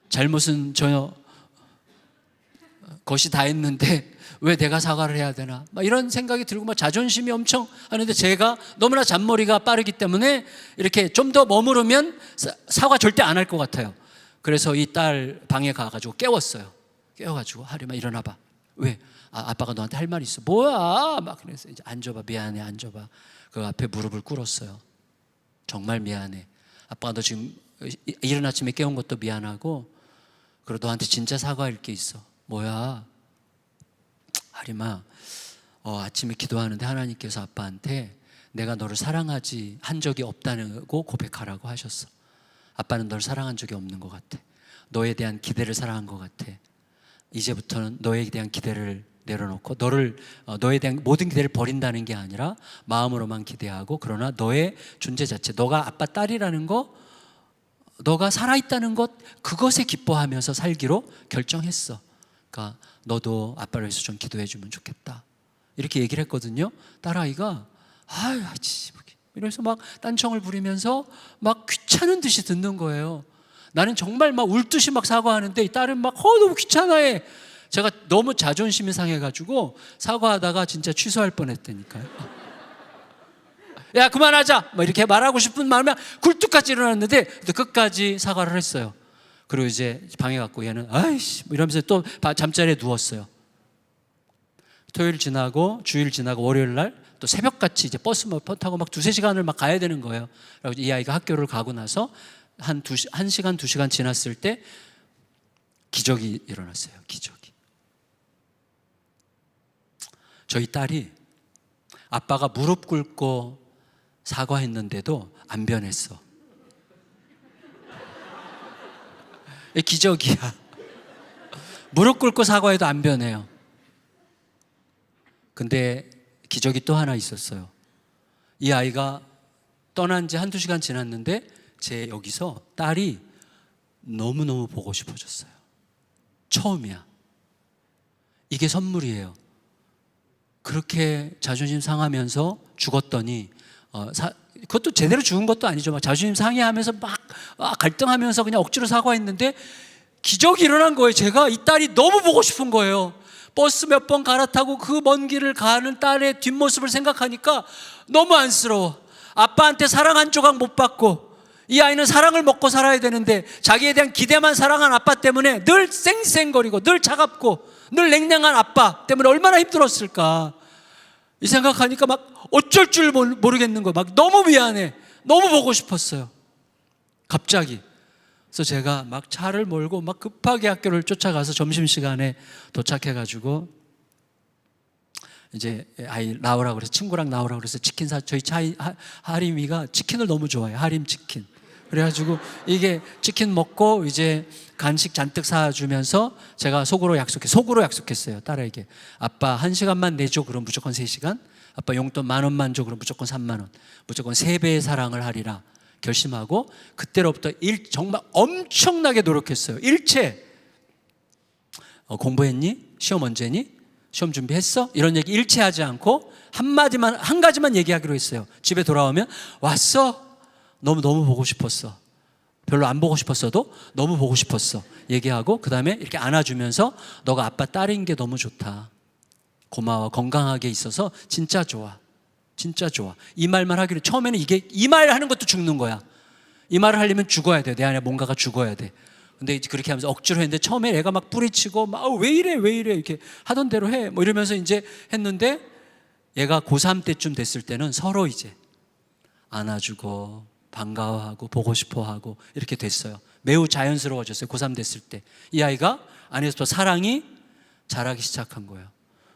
잘못은 저 것이 다 했는데 왜 내가 사과를 해야 되나, 막 이런 생각이 들고 막 자존심이 엄청 하는데, 제가 너무나 잔머리가 빠르기 때문에 이렇게 좀 더 머무르면 사과 절대 안 할 것 같아요. 그래서 이 딸 방에 가가지고 깨웠어요. 깨워가지고 하림아 일어나봐. 왜? 아빠가 너한테 할 말이 있어. 뭐야? 막 그래서 이제 앉아봐. 미안해, 앉아봐. 그 앞에 무릎을 꿇었어요. 정말 미안해. 아빠가 너 지금 이른 아침에 깨운 것도 미안하고, 그리고 너한테 진짜 사과할 게 있어. 뭐야? 하림아, 아침에 기도하는데 하나님께서 아빠한테 내가 너를 사랑하지 한 적이 없다고 고백하라고 하셨어. 아빠는 너를 사랑한 적이 없는 것 같아. 너에 대한 기대를 사랑한 것 같아. 이제부터는 너에 대한 기대를 내려놓고 너에 대한 모든 기대를 버린다는 게 아니라 마음으로만 기대하고, 그러나 너의 존재 자체, 너가 아빠 딸이라는 거, 너가 살아있다는 것, 그것에 기뻐하면서 살기로 결정했어. 그러니까 너도 아빠를 위해서 좀 기도해 주면 좋겠다, 이렇게 얘기를 했거든요. 딸아이가 이러면서 막 딴청을 부리면서 막 귀찮은 듯이 듣는 거예요. 나는 정말 막 울듯이 막 사과하는데 이 딸은 막 너무 귀찮아해. 제가 너무 자존심이 상해가지고 사과하다가 진짜 취소할 뻔했다니까요. 야 그만하자 막 이렇게 말하고 싶은 마음에 굴뚝같이 일어났는데 끝까지 사과를 했어요. 그리고 이제 방에 갔고 얘는 아이씨 이러면서 또 잠자리에 누웠어요. 토요일 지나고 주일 지나고 월요일 날 또 새벽같이 이제 버스 타고 막 2-3시간을 막 가야 되는 거예요. 그리고 이 아이가 학교를 가고 나서 한 1시간 2시간 지났을 때 기적이 일어났어요. 기적이. 저희 딸이 아빠가 무릎 꿇고 사과했는데도 안 변했어. 기적이야. 무릎 꿇고 사과해도 안 변해요. 근데 기적이 또 하나 있었어요. 이 아이가 떠난 지 1-2시간 지났는데 제 여기서 딸이 너무너무 보고 싶어졌어요. 처음이야. 이게 선물이에요. 그렇게 자존심 상하면서 죽었더니 그것도 제대로 죽은 것도 아니죠. 막 자존심 상해하면서 막 갈등하면서 그냥 억지로 사과했는데 기적이 일어난 거예요. 제가 이 딸이 너무 보고 싶은 거예요. 버스 몇 번 갈아타고 그 먼 길을 가는 딸의 뒷모습을 생각하니까 너무 안쓰러워. 아빠한테 사랑 한 조각 못 받고, 이 아이는 사랑을 먹고 살아야 되는데 자기에 대한 기대만 사랑한 아빠 때문에 늘 쌩쌩거리고 늘 차갑고 늘 냉랭한 아빠 때문에 얼마나 힘들었을까, 이 생각하니까 막 어쩔 줄 모르겠는 거예요. 막 너무 미안해. 너무 보고 싶었어요. 갑자기. 그래서 제가 막 차를 몰고 막 급하게 학교를 쫓아가서 점심시간에 도착해가지고 이제 아이 나오라고 그래서, 친구랑 나오라고 그래서 치킨 저희 하림이가 치킨을 너무 좋아해요. 하림 치킨. 그래가지고 이게 치킨 먹고 이제 간식 잔뜩 사주면서 제가 속으로 약속했어요. 딸에게. 아빠 1시간만 내줘. 그럼 무조건 3시간. 아빠 용돈 10,000원만 줘. 그럼 무조건 30,000원. 무조건 3배의 사랑을 하리라 결심하고, 그때로부터 정말 엄청나게 노력했어요. 일체 공부했니? 시험 언제니? 시험 준비했어? 이런 얘기 일체 하지 않고 한 가지만 얘기하기로 했어요. 집에 돌아오면 왔어? 너무 보고 싶었어. 별로 안 보고 싶었어도 너무 보고 싶었어 얘기하고, 그 다음에 이렇게 안아주면서 너가 아빠 딸인 게 너무 좋다, 고마워, 건강하게 있어서 진짜 좋아, 진짜 좋아, 이 말만 하기로. 처음에는 이 말 하는 것도 죽는 거야. 이 말을 하려면 죽어야 돼. 내 안에 뭔가가 죽어야 돼. 근데 그렇게 하면서 억지로 했는데 처음에 애가 막 뿌리치고 막 왜 이래 이렇게 하던 대로 해 뭐 이러면서 이제 했는데, 얘가 고3 때쯤 됐을 때는 서로 이제 안아주고 반가워하고 보고 싶어하고 이렇게 됐어요. 매우 자연스러워졌어요. 고3 됐을 때 이 아이가 안에서부터 사랑이 자라기 시작한 거예요.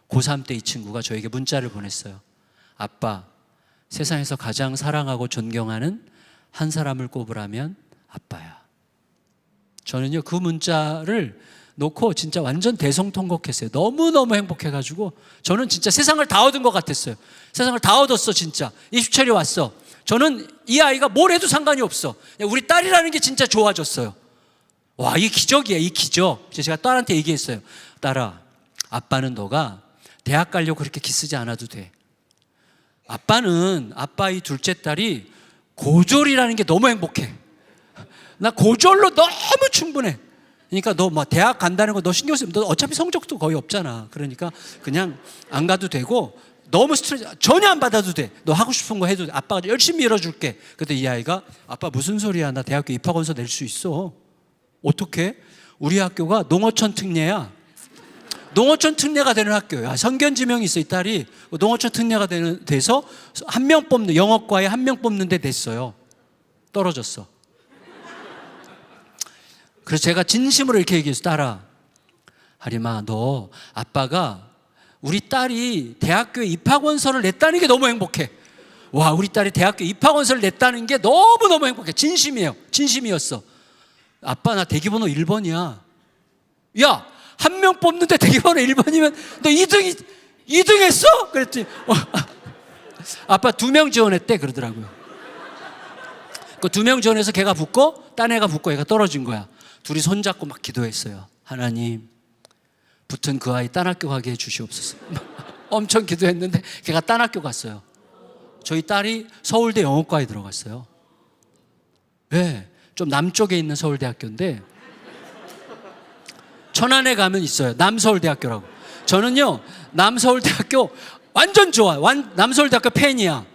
고3 때 이 친구가 저에게 문자를 보냈어요. 아빠, 세상에서 가장 사랑하고 존경하는 한 사람을 꼽으라면 아빠야. 저는요 그 문자를 놓고 진짜 완전 대성통곡했어요. 너무너무 행복해가지고 저는 진짜 세상을 다 얻은 것 같았어요. 세상을 다 얻었어. 진짜 이수철이 왔어. 저는 이 아이가 뭘 해도 상관이 없어. 우리 딸이라는 게 진짜 좋아졌어요. 와, 이 기적이야, 이 기적. 제가 딸한테 얘기했어요. 딸아, 아빠는 너가 대학 가려고 그렇게 기쓰지 않아도 돼. 아빠는 아빠 이 둘째 딸이 고졸이라는 게 너무 행복해. 나 고졸로 너무 충분해. 그러니까 너 뭐 대학 간다는 거 너 신경 쓰면 너 어차피 성적도 거의 없잖아. 그러니까 그냥 안 가도 되고 너무 스트레스 전혀 안 받아도 돼. 너 하고 싶은 거 해도 돼. 아빠가 열심히 밀어줄게. 그때 이 아이가 아빠 무슨 소리야. 나 대학교 입학원서 낼 수 있어. 어떻게? 우리 학교가 농어촌 특례야. 농어촌 특례가 되는 학교야. 선견지명이 있어. 이 딸이 농어촌 특례가 돼서 한 명 뽑는 영어과에 한 명 뽑는 데 됐어요. 떨어졌어. 그래서 제가 진심으로 이렇게 얘기했어. 딸아, 하림아, 너 아빠가 우리 딸이 대학교에 입학원서를 냈다는 게 너무 행복해. 와, 우리 딸이 대학교 입학원서를 냈다는 게 너무너무 행복해. 진심이에요. 진심이었어. 아빠, 나 대기번호 1번이야. 야, 한 명 뽑는데 대기번호 1번이면 너 2등 했어? 그랬더니 아빠 2명 지원했대 그러더라고요. 그 2명 지원해서 걔가 붙고 딴 애가 붙고 얘가 떨어진 거야. 둘이 손잡고 막 기도했어요. 하나님, 붙은 그 아이 딴 학교 가게 해주시옵소서. 엄청 기도했는데 걔가 딴 학교 갔어요. 저희 딸이 서울대 영어과에 들어갔어요. 네, 좀 남쪽에 있는 서울대학교인데 천안에 가면 있어요. 남서울대학교라고. 저는요 남서울대학교 완전 좋아. 남서울대학교 팬이야.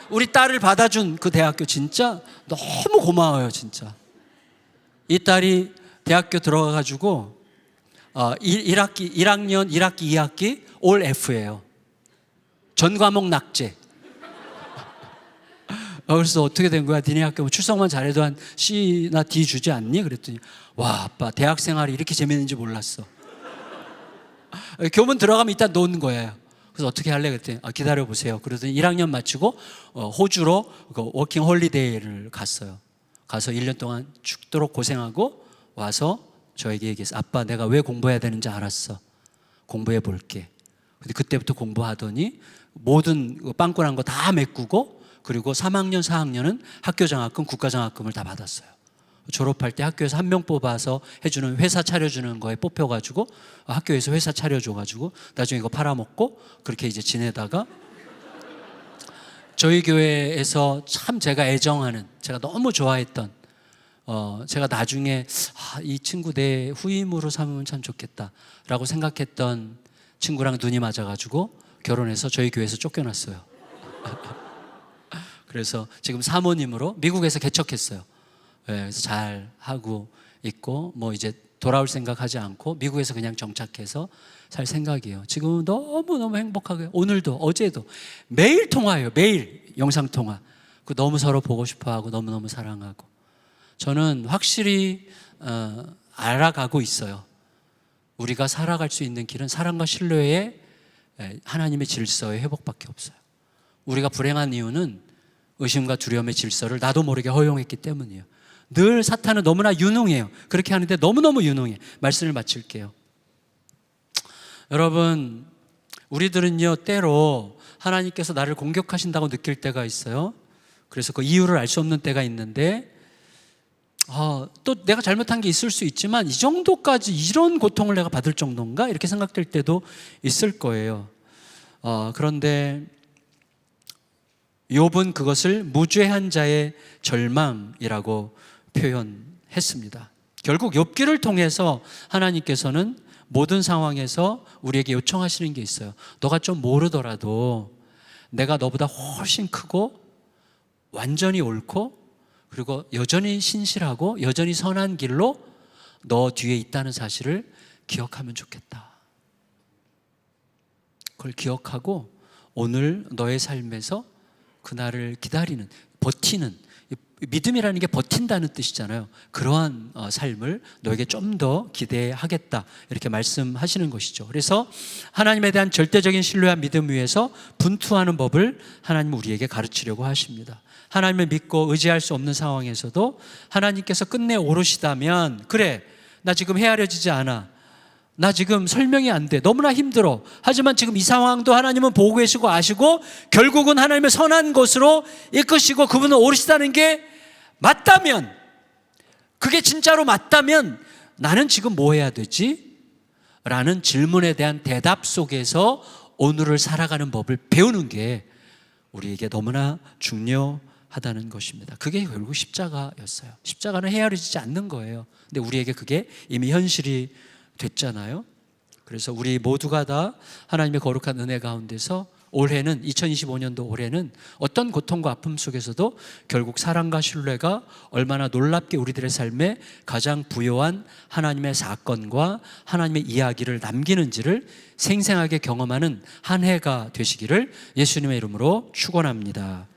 우리 딸을 받아준 그 대학교 진짜 너무 고마워요. 진짜 이 딸이 대학교 들어가가지고 1학년 1학기 2학기 올 F예요. 전 과목 낙제. 그래서 어떻게 된 거야? 니네 학교 뭐 출석만 잘해도 한 C나 D 주지 않니? 그랬더니 와, 아빠 대학 생활이 이렇게 재밌는지 몰랐어. 교문 들어가면 일단 노는 거예요. 그래서 어떻게 할래? 그랬더니 기다려보세요. 그러더니 1학년 마치고 호주로 워킹 홀리데이를 갔어요. 가서 1년 동안 죽도록 고생하고 와서 저에게 얘기했어요. 아빠, 내가 왜 공부해야 되는지 알았어. 공부해 볼게. 근데 그때부터 공부하더니 모든 빵꾸난 거 다 메꾸고, 그리고 3학년 4학년은 학교장학금 국가장학금을 다 받았어요. 졸업할 때 학교에서 한 명 뽑아서 해주는 회사 차려주는 거에 뽑혀가지고 학교에서 회사 차려줘가지고 나중에 이거 팔아먹고 그렇게 이제 지내다가 저희 교회에서 참 제가 애정하는, 제가 너무 좋아했던, 제가 나중에 이 친구 내 후임으로 삼으면 참 좋겠다라고 생각했던 친구랑 눈이 맞아가지고 결혼해서 저희 교회에서 쫓겨났어요. 그래서 지금 사모님으로 미국에서 개척했어요. 네, 그래서 잘 하고 있고 뭐 이제 돌아올 생각하지 않고 미국에서 그냥 정착해서 살 생각이에요. 지금 너무너무 행복하게 오늘도 어제도 매일 통화해요. 매일 영상통화. 너무 서로 보고 싶어하고 너무너무 사랑하고. 저는 확실히 알아가고 있어요. 우리가 살아갈 수 있는 길은 사랑과 신뢰의 하나님의 질서의 회복밖에 없어요. 우리가 불행한 이유는 의심과 두려움의 질서를 나도 모르게 허용했기 때문이에요. 늘 사탄은 너무나 유능해요. 그렇게 하는데 너무너무 유능해. 말씀을 마칠게요. 여러분, 우리들은요 때로 하나님께서 나를 공격하신다고 느낄 때가 있어요. 그래서 그 이유를 알 수 없는 때가 있는데 또 내가 잘못한 게 있을 수 있지만 이 정도까지 이런 고통을 내가 받을 정도인가? 이렇게 생각될 때도 있을 거예요. 그런데 욥은 그것을 무죄한 자의 절망이라고 표현했습니다. 결국 욥기를 통해서 하나님께서는 모든 상황에서 우리에게 요청하시는 게 있어요. 너가 좀 모르더라도 내가 너보다 훨씬 크고 완전히 옳고 그리고 여전히 신실하고 여전히 선한 길로 너 뒤에 있다는 사실을 기억하면 좋겠다. 그걸 기억하고 오늘 너의 삶에서 그날을 기다리는, 버티는, 믿음이라는 게 버틴다는 뜻이잖아요. 그러한 삶을 너에게 좀 더 기대하겠다, 이렇게 말씀하시는 것이죠. 그래서 하나님에 대한 절대적인 신뢰와 믿음 위에서 분투하는 법을 하나님은 우리에게 가르치려고 하십니다. 하나님을 믿고 의지할 수 없는 상황에서도 하나님께서 끝내 오르시다면, 그래, 나 지금 헤아려지지 않아, 나 지금 설명이 안 돼, 너무나 힘들어, 하지만 지금 이 상황도 하나님은 보고 계시고 아시고 결국은 하나님의 선한 것으로 이끄시고 그분은 오르시다는 게 맞다면, 그게 진짜로 맞다면 나는 지금 뭐 해야 되지? 라는 질문에 대한 대답 속에서 오늘을 살아가는 법을 배우는 게 우리에게 너무나 중요하다는 것입니다. 그게 결국 십자가였어요. 십자가는 헤아려지지 않는 거예요. 근데 우리에게 그게 이미 현실이 됐잖아요. 그래서 우리 모두가 다 하나님의 거룩한 은혜 가운데서 올해는, 2025년도 올해는 어떤 고통과 아픔 속에서도 결국 사랑과 신뢰가 얼마나 놀랍게 우리들의 삶에 가장 부요한 하나님의 사건과 하나님의 이야기를 남기는지를 생생하게 경험하는 한 해가 되시기를 예수님의 이름으로 축원합니다.